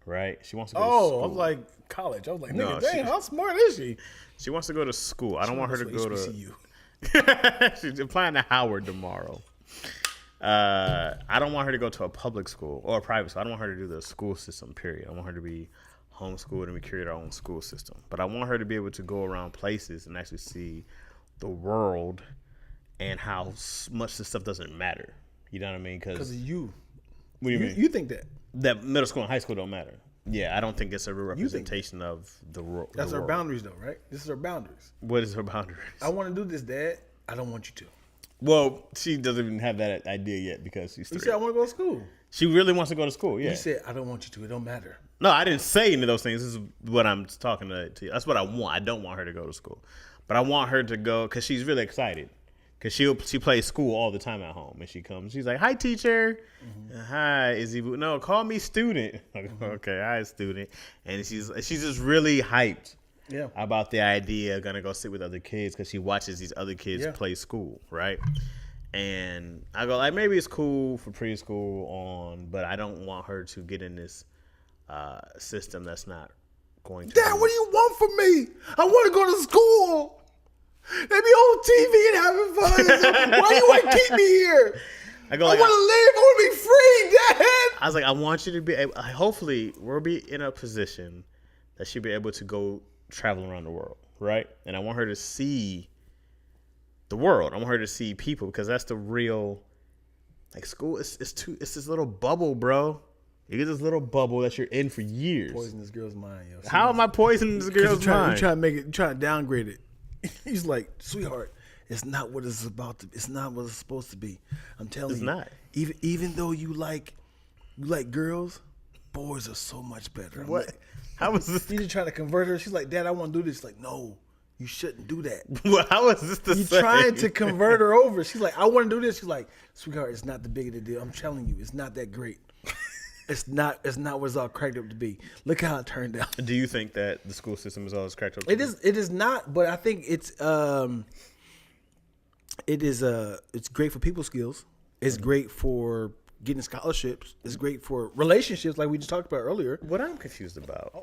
right? She wants to go to school. I was like, college. I was like, nigga, No, dang, how smart is she? She wants to go to school. I don't want her to go to. HBCU. She's applying to Howard tomorrow. I don't want her to go to a public school or a private school. I don't want her to do the school system, period. I want her to be homeschooled and we create our own school system. But I want her to be able to go around places and actually see the world and how much this stuff doesn't matter. You know what I mean? Because of you. What do you mean? You think that? That middle school and high school don't matter. Yeah, I don't think it's a real representation of the world. That's our boundaries, though, right? This is our boundaries. What is her boundaries? I want to do this, Dad. I don't want you to. Well, she doesn't even have that idea yet because she's 3. You said I want to go to school. She really wants to go to school, yeah. You said, I don't want you to. It don't matter. No, I didn't say any of those things. This is what I'm talking to you. That's what I want. I don't want her to go to school. But I want her to go because she's really excited. Because she plays school all the time at home. And she comes. She's like, hi, teacher. Mm-hmm. Hi, Izzy. No, call me student. Okay, hi, student. And she's just really hyped about the idea of going to go sit with other kids because she watches these other kids play school, right? And I go, like, maybe it's cool for preschool on, but I don't want her to get in this system that's not going to. Dad, what do you want from me? I want to go to school. They be on TV and having fun. Why you want to keep me here? I want to live. I want to be free, Dad. I was like, I want you to be able. Hopefully, we'll be in a position that she'll be able to go travel around the world, right? And I want her to see the world. I want her to see people because that's the real. Like school, it's this little bubble, bro. You get this little bubble that you're in for years. Poison this girl's mind, yo. How am I poisoning this girl's mind? You trying to make it. You trying to downgrade it. He's like, sweetheart, it's not what it's about to. It's not what it's supposed to be. I'm telling you, it's not. Even though you like girls, boys are so much better. What? Like, how is this? He's just trying to convert her. She's like, Dad, I want to do this. Like, no, you shouldn't do that. Well, how is this the You're trying to convert her over. She's like, I want to do this. She's like, sweetheart, it's not the big of the deal. I'm telling you, it's not that great. It's not what it's all cracked up to be. Look how it turned out. Do you think that the school system is all cracked up to be? It is not, but I think it's great for people skills. It's great for getting scholarships. It's great for relationships like we just talked about earlier. What I'm confused about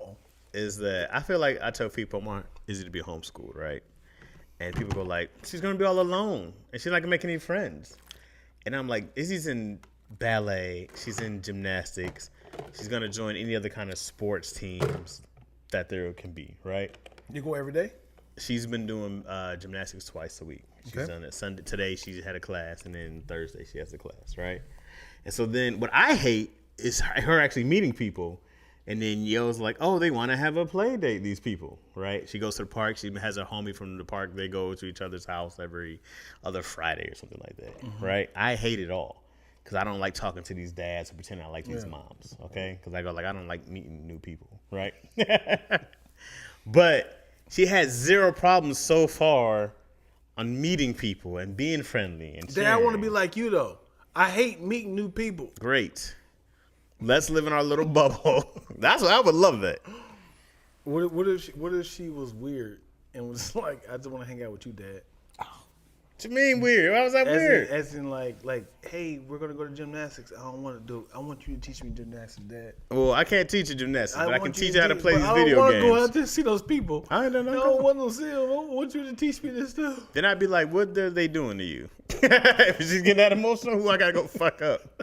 is that I feel like I tell people I'm not easy to be homeschooled, right? And people go like, she's gonna be all alone, and she's not gonna make any friends. And I'm like, Izzy's in ballet, she's in gymnastics, she's gonna join any other kind of sports teams that there can be, right? You go every day? She's been doing gymnastics twice a week. She's done it Sunday. Today she had a class, and then Thursday she has a class, right? And so then what I hate is her actually meeting people. And then Yo's like, oh, they want to have a play date, these people, right? She goes to the park. She has a homie from the park. They go to each other's house every other Friday or something like that, right? I hate it all because I don't like talking to these dads and pretending I like these moms, okay? Because I go like, I don't like meeting new people, right? But she had zero problems so far on meeting people and being friendly. And Dad, I want to be like you, though. I hate meeting new people. Great. Let's live in our little bubble. That's what I would love that. What if she was weird and was like, I just want to hang out with you, Dad? What you mean weird? Why was that weird? As in like, hey, we're gonna go to gymnastics. I don't want to do it. I want you to teach me gymnastics, Dad. Well, I can't teach you gymnastics, but I can teach you how to play these video games. I don't want to go games. out there and see those people. I don't know. I don't want to see them. I want you to teach me this too. Then I'd be like, what are they doing to you? If she's getting that emotional, who I gotta go fuck up?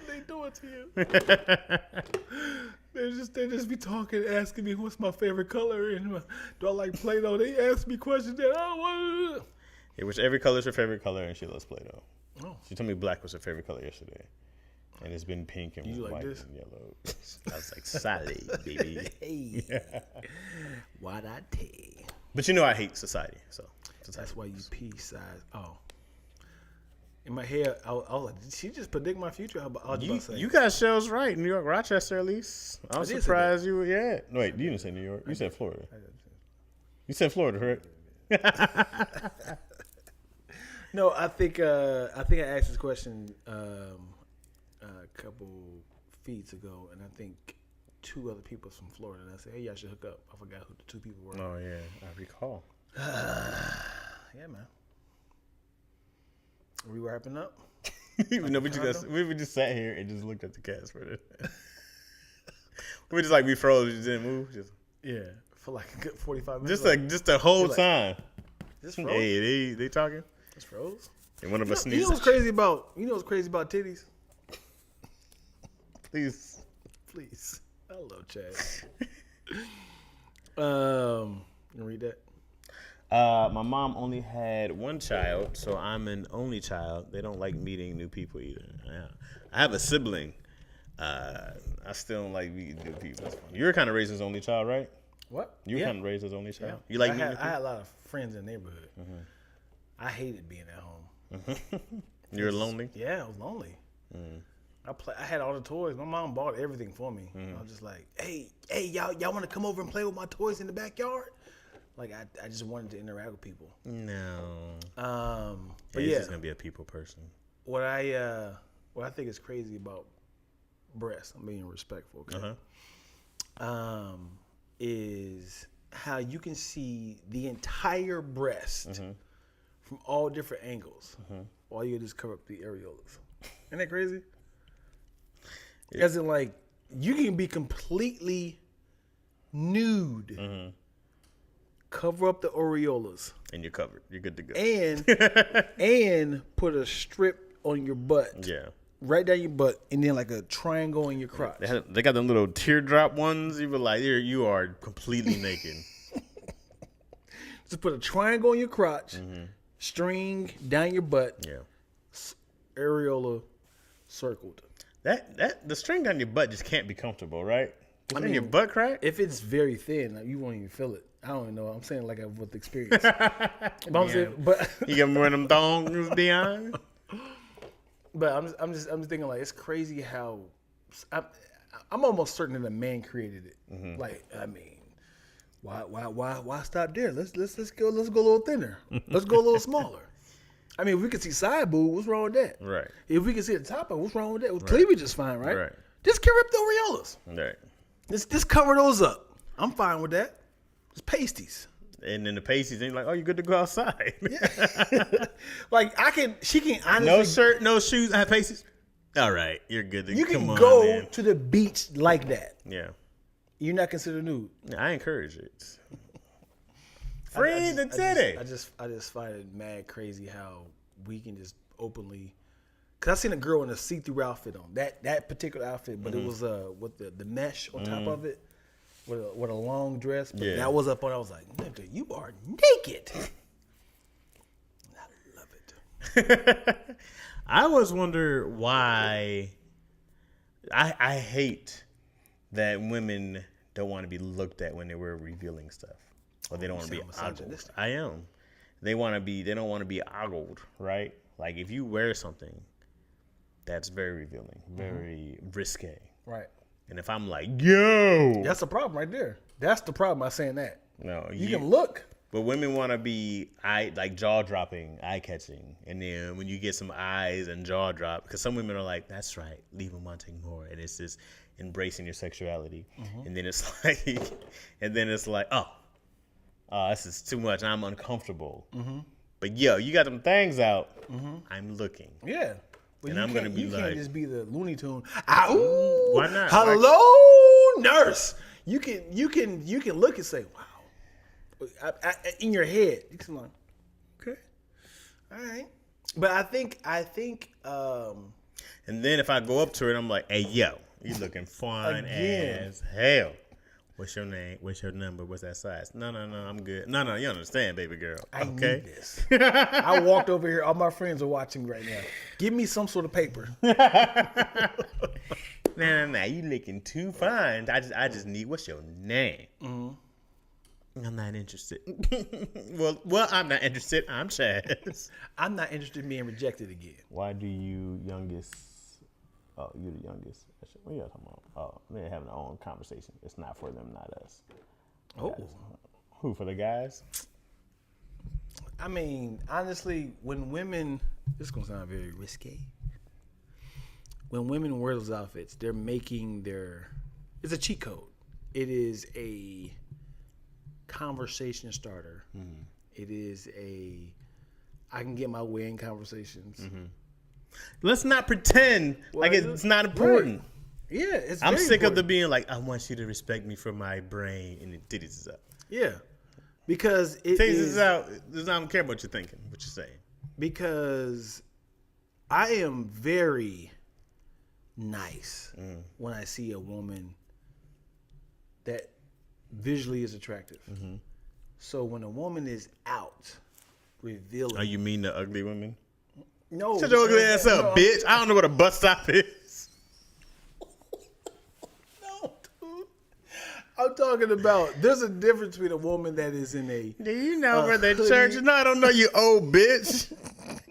They do it to you. They just be talking, asking me what's my favorite color and do I like Play-Doh. They ask me questions that I don't want to. Yeah, which every color is her favorite color, and she loves Play-Doh. Oh. She told me black was her favorite color yesterday, and it's been pink and you white like this? and yellow. I was like, solid, baby. Hey, why'd I tell you? But you know I hate society, so that's why you pea size. Oh. In my head, I was like, did she just predict my future? You got shows right. New York, Rochester, at least. I'm surprised you were. Yeah. No, wait, you didn't say New York. You said Florida. You said Florida, right? No, I think I asked this question a couple feeds ago, and I think 2 other people from Florida. And I said, hey, y'all should hook up. I forgot who the 2 people were. Oh yeah, I recall. Yeah, man. Are we wrapping up? No, we just sat here and just looked at the cast for it. We just like we froze, just didn't move. Yeah, for like a good 45 minutes. Just the whole time. Just froze? Hey, they talking. Just froze. And one of us sneezed. You know what's crazy about titties? Please. I love Chad. You read that? My mom only had 1 child, so I'm an only child. They don't like meeting new people either. Yeah. I have a sibling. I still don't like meeting new people. You were kind of raised as only child, right? What? You were kind of raised as only child. Yeah. You like I meeting new people? had a lot of friends in the neighborhood. Mm-hmm. I hated being at home. You were lonely? Yeah, I was lonely. Mm. I had all the toys. My mom bought everything for me. I was just like, hey, y'all want to come over and play with my toys in the backyard? Like I just wanted to interact with people. No. But he's just gonna be a people person. What I think is crazy about breasts, I'm being respectful, okay? Is how you can see the entire breast from all different angles. All you just cover up the areolas. Isn't that crazy? Yeah. As in, like, you can be completely nude. Cover up the areolas. And you're covered. You're good to go. And put a strip on your butt. Yeah. Right down your butt, and then like a triangle in your crotch. They got them little teardrop ones. You were like, you are completely naked. Just put a triangle on your crotch, string down your butt. Yeah. Areola circled. That the string down your butt just can't be comfortable, right? I mean, your butt crack? If it's very thin, you won't even feel it. I don't even know. I'm saying like with experience. But you got more of them thongs behind. But I'm just thinking like it's crazy how I'm almost certain that a man created it. Like I mean, why stop there? Let's go a little thinner. Let's go a little smaller. I mean, if we can see side boob, what's wrong with that? Right. If we can see the top of it, what's wrong with that? Well, cleavage is fine, right? Right. Just cover up the areolas. Right. Just cover those up. I'm fine with that. It's pasties. And then the pasties, and you're like, oh, you're good to go outside. Yeah. Like she can honestly. No shirt, no shoes, I have pasties. All right, you're good to go. You can go to the beach like that. Yeah. You're not considered nude. I encourage it. Free the titty. I just find it mad crazy how we can just openly. Cause I seen a girl in a see-through outfit on that particular outfit, but it was with the mesh on top of it, with a long dress. But that was up on. I was like, nigga, you are naked. I love it. I always wonder why. I hate that women don't want to be looked at when they wear revealing stuff, or they don't want to be ogled. I am. They want to be. They don't want to be ogled, right? Like if you wear something that's very revealing, very risque, right? And if I'm like, yo, that's the problem right there. That's the problem by saying that. No, you can look. But women want to be like jaw dropping, eye catching, and then when you get some eyes and jaw drop, because some women are like, "That's right, leave them wanting more," and it's just embracing your sexuality, and then it's like, oh, this is too much, I'm uncomfortable. But yo, you got them things out, I'm looking, But and I'm gonna be you like, can't just be the Looney Tune. Why not? Hello, nurse. You can look and say, wow. In your head, you can like, okay, all right. But I think, and then if I go up to her and I'm like, hey, yo, you looking fine as hell. What's your name? What's your number? What's that size? No, I'm good. No, you understand, baby girl. I need this. I walked over here. All my friends are watching right now. Give me some sort of paper. No, you looking too fine. I just need. What's your name? I'm not interested. well, I'm not interested. I'm Chaz. I'm not interested in being rejected again. Why do you youngest? Oh, you're the youngest. What are you talking about? Oh, they're having their own conversation. It's not for them, not us. Oh, who, for the guys? I mean, honestly, when women, this is gonna sound very risque. When women wear those outfits, they're making it's a cheat code. It is a conversation starter. It is I can get my way in conversations. Let's not pretend like it's not important. Right. Yeah, I'm sick important. of the being like, I want you to respect me for my brain and the titties is out. Yeah, because titties is out. I don't care what you're thinking, what you're saying. Because I am very nice when I see a woman that visually is attractive. So when a woman is out revealing, Oh, you mean the ugly women? No, shut your ugly ass up, bitch. I don't know what a bus stop is. No, dude. I'm talking about there's a difference between a woman that is in a. Do you know where the church? No, I don't know, you old bitch.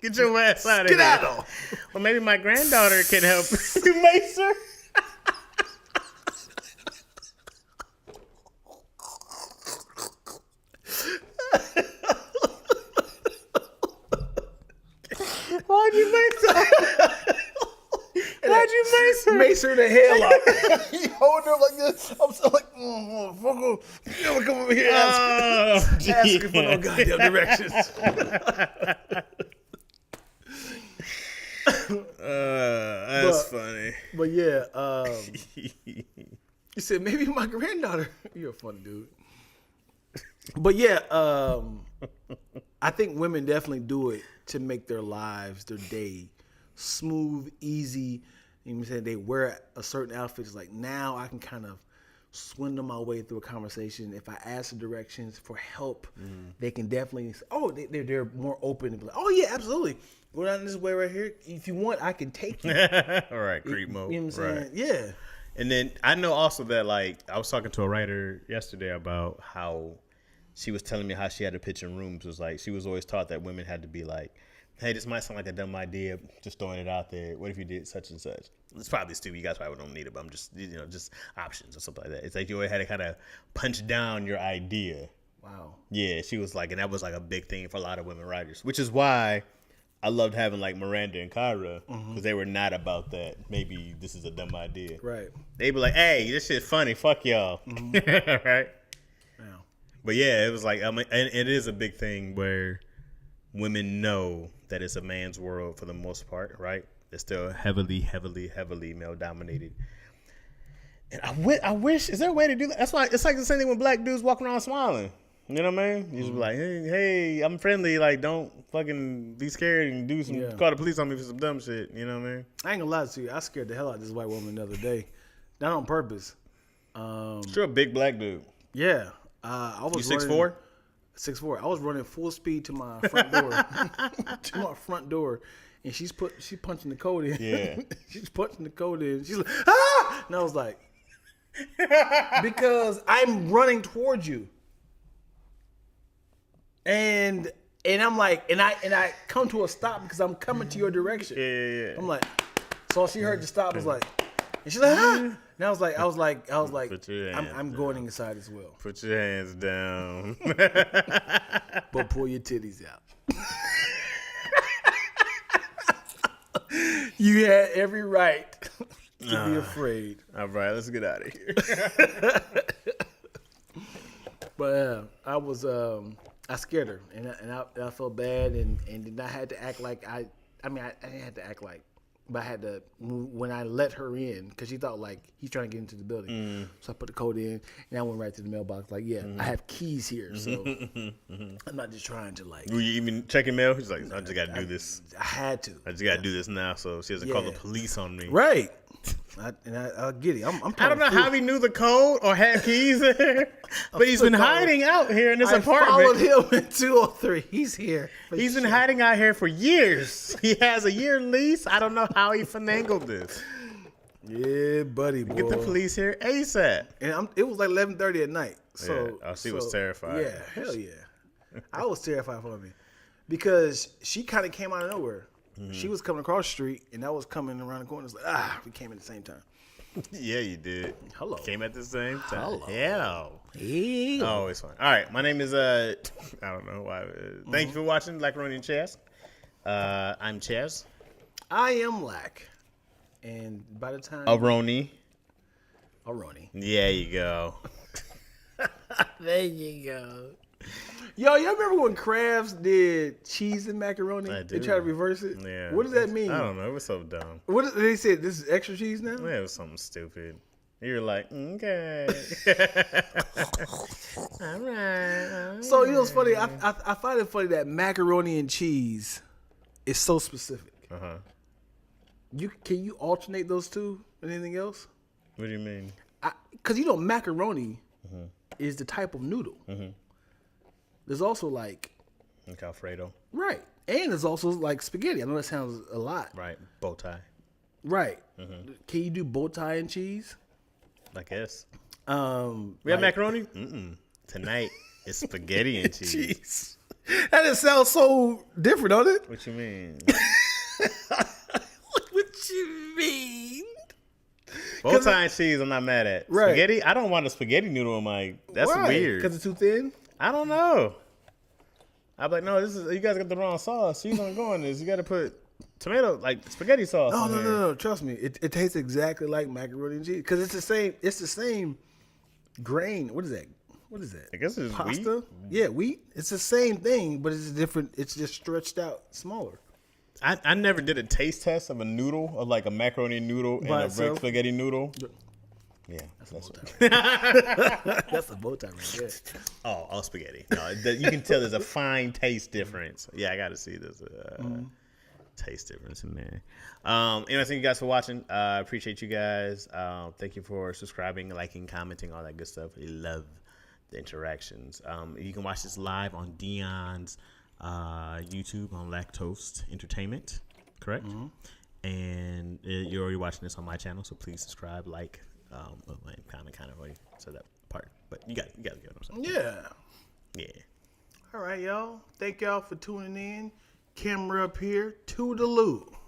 Get your ass out of here. Skedaddle. Well, maybe my granddaughter can help. You Macer. Why'd you Macer? Why'd you Macer? Macer the hell up. You hold her like this. I'm so like, motherfucker. You never come over here asking for no goddamn directions. That's funny. But yeah, you said maybe my granddaughter. You're a funny dude. But yeah, I think women definitely do it to make their lives, their day, smooth, easy. You know what I'm saying? They wear a certain outfit. It's like, now I can kind of swindle my way through a conversation. If I ask the directions for help, they can definitely say, oh, they're more open. And be like, oh, yeah, absolutely. Go down this way right here. If you want, I can take you. All right, creep mode. You know what I'm saying? Right. Yeah. And then I know also that, like, I was talking to a writer yesterday about how she was telling me how she had to pitch in rooms. It was like she was always taught that women had to be like, hey, this might sound like a dumb idea, just throwing it out there. What if you did such and such? It's probably stupid. You guys probably don't need it, but I'm just, just options or something like that. It's like you always had to kind of punch down your idea. Wow. Yeah, she was like, and that was like a big thing for a lot of women writers, which is why I loved having like Miranda and Kyra, because they were not about that. Maybe this is a dumb idea. Right. They'd be like, hey, this shit's funny. Fuck y'all. Right? Yeah. But yeah, it was like, and it is a big thing where women know that it's a man's world for the most part, right? It's still heavily, heavily, heavily male dominated. And I wish, is there a way to do that? That's why it's like the same thing when black dudes walking around smiling. You know what I mean? You just be like, hey, I'm friendly. Like, don't fucking be scared and call the police on me for some dumb shit. You know what I mean? I ain't gonna lie to you. I scared the hell out of this white woman the other day. Not on purpose. You're a big black dude. Yeah. I was You 6'4"? 6'4". I was running full speed to my front door. And she punching the code in. Yeah. She's punching the code in. She's like, ah! And I was like, because I'm running towards you. And I'm like, and I come to a stop because I'm coming to your direction. Yeah. I'm like, so all she heard the stop was like, and she's like, ah! And I was like, I'm going inside as well. Put your hands down. But pull your titties out. You had every right to be afraid. All right, let's get out of here. But I scared her, and I felt bad, and then I had to act like I didn't have to act like, but I had to when I let her in because she thought like he's trying to get into the building. So I put the code in, and I went right to the mailbox like, I have keys here, so I'm not just trying to like. Were you even checking mail? He's like, I just got to do this. I had to. I just got to do this now, so she doesn't call the police on me. Right. I get it. I don't know how he knew the code or had keys there, but he's been hiding out here in this apartment. I followed him in 203. He's here. He's been hiding out here for years. He has a year lease. I don't know how he finagled this. Yeah, buddy, boy. Get the police here ASAP. And it was like 11:30 at night. So she was terrified. Yeah, hell yeah. I was terrified for me because she kind of came out of nowhere. She was coming across the street, and I was coming around the corner. It's like, we came at the same time. Yeah, you did. Hello. Came at the same time. Hello. Yeah. Always fun. All right, my name is, I don't know why. Thank you for watching Lackaroni Chaz. I'm Chaz. I am Lack. And by the time... Aroni. There you go. There you go. Yo, y'all remember when Crabs did cheese and macaroni? I do. They tried to reverse it? Yeah. What does that mean? I don't know. It was so dumb. They said this is extra cheese now? Yeah, it was something stupid. You were like, okay. All right. So, you know what's funny? I find it funny that macaroni and cheese is so specific. Uh-huh. Can you alternate those two and anything else? What do you mean? Because, macaroni is the type of noodle. Mm-hmm. There's also like Alfredo. Right. And there's also like spaghetti. I know that sounds a lot. Right. Bow tie. Right. Mm-hmm. Can you do bow tie and cheese? I guess. We have macaroni? Tonight it's spaghetti and cheese. That just sounds so different, doesn't it? What you mean? What you mean? Bow tie and cheese I'm not mad at. Right. Spaghetti? I don't want a spaghetti noodle in my... That's weird. Because it's too thin? I don't know. I'm like, no, you guys got the wrong sauce. Cheese don't go in this. You got to put tomato, like spaghetti sauce. No. Trust me, it tastes exactly like macaroni and cheese because it's the same. It's the same grain. What is that? I guess it's pasta. Wheat. Yeah, wheat. It's the same thing, but it's different. It's just stretched out smaller. I never did a taste test of a noodle, of like a macaroni noodle and a red spaghetti noodle. Yeah, that's a bow tie. That's a bow tie right there. Oh, all spaghetti. No, you can tell there's a fine taste difference. Yeah, I got to see this taste difference in there. Anyway, thank you guys for watching. Appreciate you guys. Thank you for subscribing, liking, commenting, all that good stuff. We love the interactions. You can watch this live on Dion's YouTube on Lactose Entertainment, correct? Mm-hmm. And you're already watching this on my channel, so please subscribe, like. Kind of already said that part, but you got to get what I'm saying. Yeah. All right, y'all. Thank y'all for tuning in. Camera up here. Toodaloo.